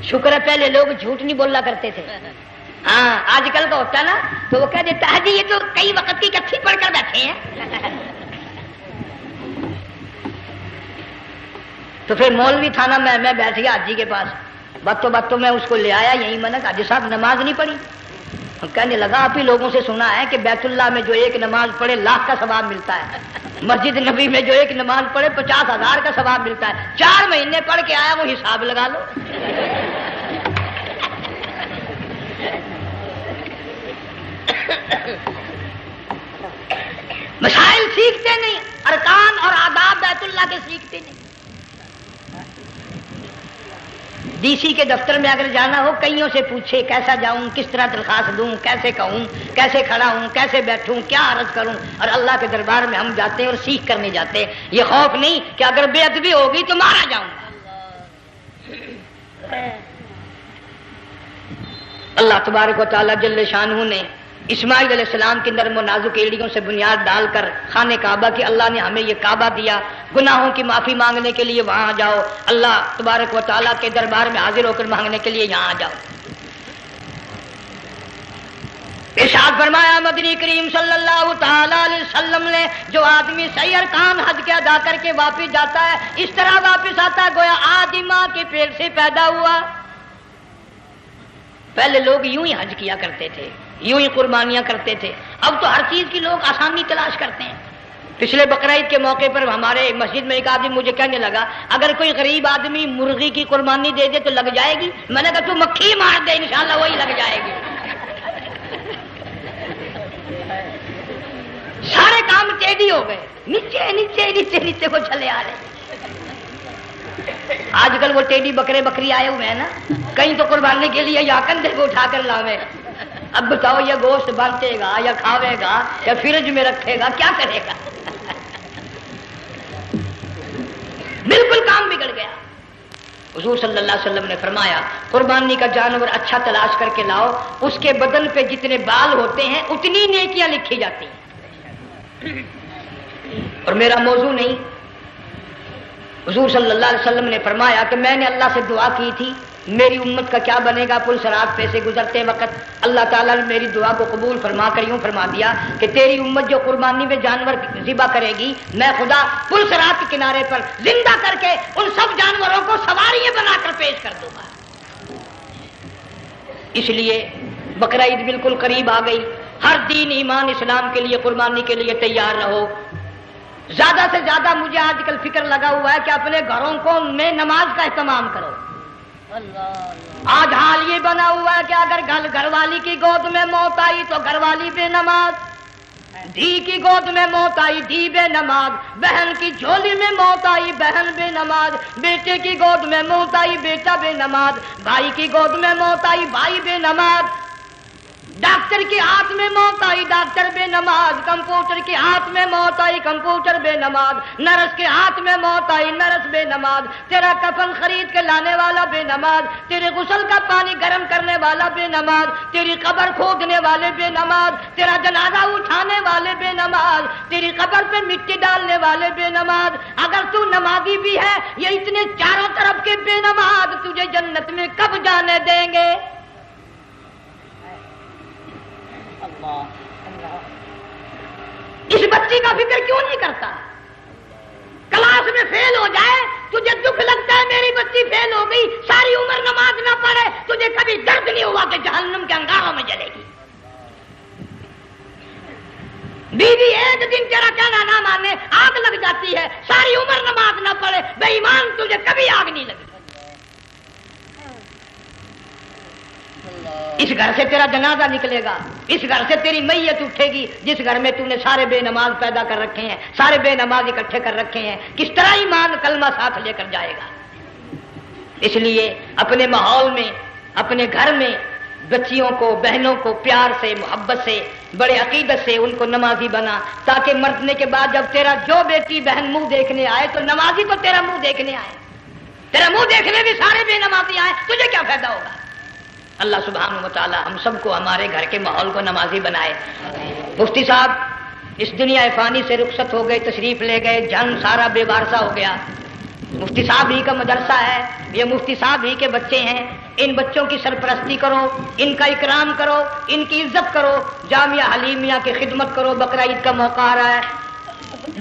شکر ہے پہلے لوگ جھوٹ نہیں بولا کرتے تھے، ہاں آج کل کا ہوتا نا تو وہ کہہ دیتا ہے جی یہ تو کئی وقت کی کچھی پڑھ کر بیٹھے ہیں۔ تو پھر مولوی تھا نا، میں بیٹھ گیا حاجی کے پاس، باتوں میں اس کو لے آیا یہیں، میں نے کہا حاجی صاحب نماز نہیں پڑھی؟ کہنے لگا آپ ہی لوگوں سے سنا ہے کہ بیت اللہ میں جو ایک نماز پڑھے 1,00,000 کا ثواب ملتا ہے، مسجد نبی میں جو ایک نماز پڑھے 50,000 کا ثواب ملتا ہے، 4 مہینے پڑھ کے آیا، وہ حساب لگا لو۔ مسائل سیکھتے نہیں، ارکان اور آداب بیت اللہ کے سیکھتے نہیں۔ ڈی سی کے دفتر میں اگر جانا ہو کئیوں سے پوچھے کیسا جاؤں، کس طرح درخواست دوں، کیسے کہوں، کیسے کھڑا ہوں، کیسے بیٹھوں، کیا عرض کروں، اور اللہ کے دربار میں ہم جاتے ہیں اور سیکھ کرنے جاتے ہیں، یہ خوف نہیں کہ اگر بے ادبی ہوگی تو مارا جاؤں گا۔ اللہ تبارک و تعالیٰ جل شانہ نے اسماعیل علیہ السلام کی نرم و نازک ایڑیوں سے بنیاد ڈال کر خانہ کعبہ کی، اللہ نے ہمیں یہ کعبہ دیا، گناہوں کی معافی مانگنے کے لیے وہاں جاؤ، اللہ تبارک و تعالیٰ کے دربار میں حاضر ہو کر مانگنے کے لیے یہاں جاؤ۔ ارشاد فرمایا مدنی کریم صلی اللہ تعالی علیہ وسلم نے، جو آدمی صحیح ارکان حج کے ادا کر کے واپس جاتا ہے اس طرح واپس آتا ہے گویا آدھی ماں کے پیٹ سے پیدا ہوا۔ پہلے لوگ یوں ہی حج کیا کرتے تھے، یوں ہی قربانیاں کرتے تھے، اب تو ہر چیز کی لوگ آسانی تلاش کرتے ہیں۔ پچھلے بقرعید کے موقع پر ہمارے مسجد میں ایک آدمی مجھے کہنے لگا اگر کوئی غریب آدمی مرغی کی قربانی دے دے تو لگ جائے گی؟ میں نے کہا تو مکھی مار دے انشاءاللہ وہی لگ جائے گی۔ سارے کام ٹیڑھی ہو گئے، نیچے نیچے نیچے نیچے کو چلے آ رہے۔ آج کل وہ ٹیڑھی بکرے بکری آئے ہوئے ہیں نا، کہیں تو قربانی کے لیے یا کندھے کو اٹھا کر لاوے۔ اب بتاؤ یہ گوشت بانٹے گا یا کھاوے گا یا فریج میں رکھے گا، کیا کرے گا؟ بالکل کام بگڑ گیا۔ حضور صلی اللہ علیہ وسلم نے فرمایا قربانی کا جانور اچھا تلاش کر کے لاؤ، اس کے بدن پہ جتنے بال ہوتے ہیں اتنی نیکیاں لکھی جاتی ہیں۔ اور میرا موضوع نہیں، حضور صلی اللہ علیہ وسلم نے فرمایا کہ میں نے اللہ سے دعا کی تھی میری امت کا کیا بنے گا، پل صراط پہ سے گزرتے وقت اللہ تعالیٰ نے میری دعا کو قبول فرما کر یوں فرما دیا کہ تیری امت جو قربانی میں جانور ذبح کرے گی میں خدا پل صراط کے کنارے پر زندہ کر کے ان سب جانوروں کو سواریاں بنا کر پیش کر دوں گا۔ اس لیے بقرعید بالکل قریب آ گئی، ہر دین ایمان اسلام کے لیے قربانی کے لیے تیار رہو۔ زیادہ سے زیادہ مجھے آج کل فکر لگا ہوا ہے کہ اپنے گھروں کو میں نماز کا اہتمام کرو۔ آج حال یہ بنا ہوا ہے کہ اگر گھر والی کی گود میں موت آئی تو گھر والی بے نماز، دھی کی گود میں موت آئی دھی بے نماز، بہن کی جھولی میں موت آئی بہن بے نماز، بیٹے کی گود میں موت آئی بیٹا بے نماز، بھائی کی گود میں موت آئی بھائی بے نماز، ڈاکٹر کے ہاتھ میں موت آئی ڈاکٹر بے نماز، کمپیوٹر کے ہاتھ میں موت آئی کمپیوٹر بے نماز، نرس کے ہاتھ میں موت آئی نرس بے نماز، تیرا کفن خرید کے لانے والا بے نماز، تیرے غسل کا پانی گرم کرنے والا بے نماز، تیری قبر کھودنے والے بے نماز، تیرا جنازہ اٹھانے والے بے نماز، تیری قبر پہ مٹی ڈالنے والے بے نماز۔ اگر تو نمازی بھی ہے یہ اتنے چاروں طرف کے بے نماز تجھے جنت میں کب جانے دیں گے؟ اس بچی کا فکر کیوں نہیں کرتا؟ کلاس میں فیل ہو جائے تجھے دکھ لگتا ہے میری بچی فیل ہو گئی، ساری عمر نماز نہ پڑھے تجھے کبھی درد نہیں ہوا کہ جہنم کے انگاروں میں جلے گی۔ بیوی ایک دن تیرا کہنا نہ مانے آگ لگ جاتی ہے، ساری عمر نماز نہ پڑھے بے ایمان تجھے کبھی آگ نہیں لگی۔ اس گھر سے تیرا جنازہ نکلے گا، اس گھر سے تیری میت اٹھے گی جس گھر میں تو نے سارے بے نماز پیدا کر رکھے ہیں، سارے بے نماز اکٹھے کر رکھے ہیں، کس طرح ایمان کلمہ ساتھ لے کر جائے گا؟ اس لیے اپنے ماحول میں اپنے گھر میں بچیوں کو بہنوں کو پیار سے محبت سے بڑے عقیدت سے ان کو نمازی بنا، تاکہ مرنے کے بعد جب تیرا جو بیٹی بہن منہ دیکھنے آئے تو نمازی تو تیرا منہ دیکھنے آئے، تیرا منہ دیکھنے بھی سارے بے نمازی آئے، تجھے کیا فائدہ ہوگا؟ اللہ سبحانہ و تعالی ہم سب کو ہمارے گھر کے ماحول کو نمازی بنائے۔ مفتی صاحب اس دنیا فانی سے رخصت ہو گئے، تشریف لے گئے، جان سارا بے وارثہ ہو گیا۔ مفتی صاحب ہی کا مدرسہ ہے، یہ مفتی صاحب ہی کے بچے ہیں، ان بچوں کی سرپرستی کرو، ان کا اکرام کرو، ان کی عزت کرو، جامعہ حلیمیہ کی خدمت کرو۔ بقرعید کا موقع آ رہا ہے،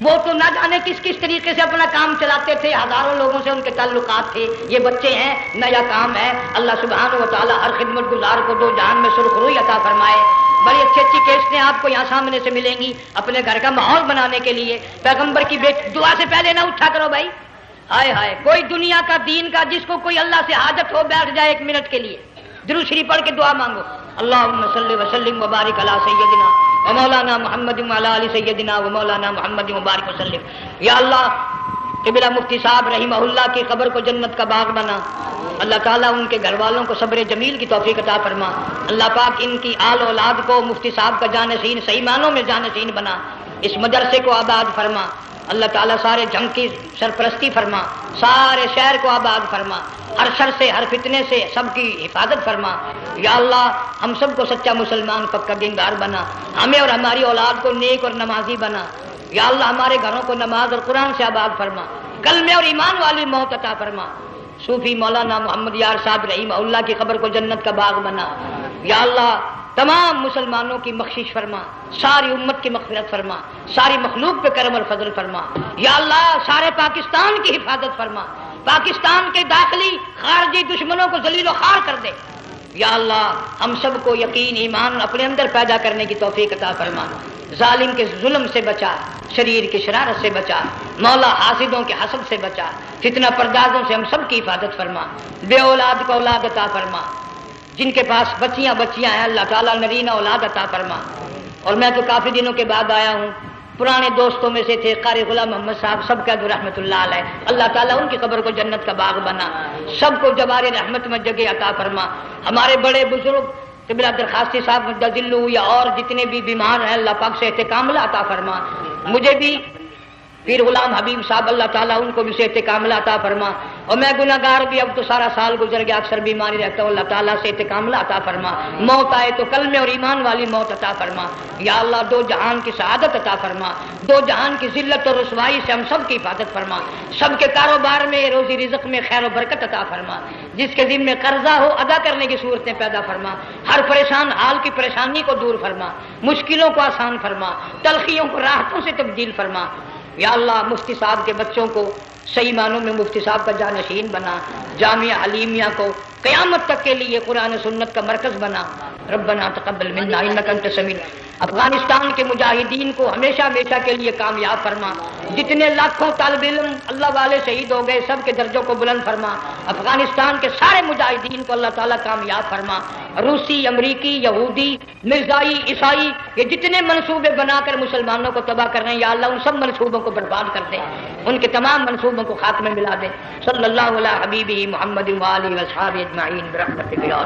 وہ تو نہ جانے کس کس طریقے سے اپنا کام چلاتے تھے، ہزاروں لوگوں سے ان کے تعلقات تھے، یہ بچے ہیں نیا کام ہے۔ اللہ سبحانہ و تعالی ہر خدمت گزار کو دو جہان میں سرخ روئی عطا فرمائے۔ بڑی اچھی اچھی کیسٹیں آپ کو یہاں سامنے سے ملیں گی اپنے گھر کا ماحول بنانے کے لیے۔ پیغمبر کی دعا سے پہلے نہ اٹھا کرو بھائی، ہائے ہائے کوئی دنیا کا دین کا جس کو کوئی اللہ سے حاجت ہو بیٹھ جائے ایک منٹ کے لیے، درود شریف پڑھ کے دعا مانگو، اللہم صلی وسلم وبارک علی سیدنا و مولانا محمد وعلی آل سیدنا و مولانا محمد وبارک وسلم۔ یا اللہ قبلہ مفتی صاحب رحمہ اللہ کی قبر کو جنت کا باغ بنا، اللہ تعالیٰ ان کے گھر والوں کو صبر جمیل کی توفیق عطا فرما، اللہ پاک ان کی آل اولاد کو مفتی صاحب کا جانشین صحیح معنوں میں جانشین بنا، اس مدرسے کو آباد فرما، اللہ تعالیٰ سارے جنگ کی سرپرستی فرما، سارے شہر کو آباد فرما، ہر شر سے ہر فتنے سے سب کی حفاظت فرما، یا اللہ ہم سب کو سچا مسلمان پکا دیندار بنا، ہمیں اور ہماری اولاد کو نیک اور نمازی بنا، یا اللہ ہمارے گھروں کو نماز اور قرآن سے آباد فرما، کلمے اور ایمان والی موت عطا فرما، صوفی مولانا محمد یار صاحب رحمہ اللہ کی قبر کو جنت کا باغ بنا، یا اللہ تمام مسلمانوں کی بخشش فرما، ساری امت کی مغفرت فرما، ساری مخلوق پہ کرم اور فضل فرما، یا اللہ سارے پاکستان کی حفاظت فرما، پاکستان کے داخلی خارجی دشمنوں کو ذلیل و خوار کر دے، یا اللہ ہم سب کو یقین ایمان اپنے اندر پیدا کرنے کی توفیق عطا فرما، ظالم کے ظلم سے بچا، شریر کی شرارت سے بچا، مولا حاسدوں کے حسد سے بچا، فتنہ پردازوں سے ہم سب کی حفاظت فرما، بے اولاد کو اولاد عطا فرما، جن کے پاس بچیاں ہیں اللہ تعالیٰ نرینہ اولاد عطا فرما۔ اور میں تو کافی دنوں کے بعد آیا ہوں، پرانے دوستوں میں سے تھے قاری غلام محمد صاحب سب کا رحمت اللہ علیہ، اللہ تعالیٰ ان کی قبر کو جنت کا باغ بنا، سب کو جوار رحمت میں جگہ عطا فرما، ہمارے بڑے بزرگ قبلہ درخواستی صاحب مجدلو یا اور جتنے بھی بیمار ہیں اللہ پاک صحت کاملہ عطا فرما، مجھے بھی پیر غلام حبیب صاحب اللہ تعالیٰ ان کو بھی صحت کاملہ عطا فرما، اور میں گناہگار بھی اب تو سارا سال گزر گیا اکثر بیماری رہتا ہوں، اللہ تعالیٰ صحت کاملہ عطا فرما، موت آئے تو کلمے اور ایمان والی موت عطا فرما، یا اللہ دو جہان کی سعادت عطا فرما، دو جہان کی ذلت اور رسوائی سے ہم سب کی حفاظت فرما، سب کے کاروبار میں روزی رزق میں خیر و برکت عطا فرما، جس کے ذمہ قرضہ ہو ادا کرنے کی صورتیں پیدا فرما، ہر پریشان حال کی پریشانی کو دور فرما، مشکلوں کو آسان فرما، تلخیوں کو راحتوں سے تبدیل فرما، یا اللہ مفتی صاحب کے بچوں کو صحیح معنوں میں مفتی صاحب کا جانشین بنا، جامعہ حلیمیہ کو قیامت تک کے لیے قرآن سنت کا مرکز بنا، ربنا تقبل منا انک انت السمیع، افغانستان کے مجاہدین کو ہمیشہ ہمیشہ کے لیے کامیاب فرما، جتنے لاکھوں طالب علم اللہ والے شہید ہو گئے سب کے درجوں کو بلند فرما، افغانستان کے سارے مجاہدین کو اللہ تعالیٰ کامیاب فرما، روسی امریکی یہودی مرزائی عیسائی یہ جتنے منصوبے بنا کر مسلمانوں کو تباہ کر رہے ہیں یا اللہ ان سب منصوبوں کو برباد کر دے، ان کے تمام منصوبوں کو خاتمے ملا دے، صلی اللہ علیہ حبیبہ محمد وآلہ وصحبہ اجمعین برحمتک یا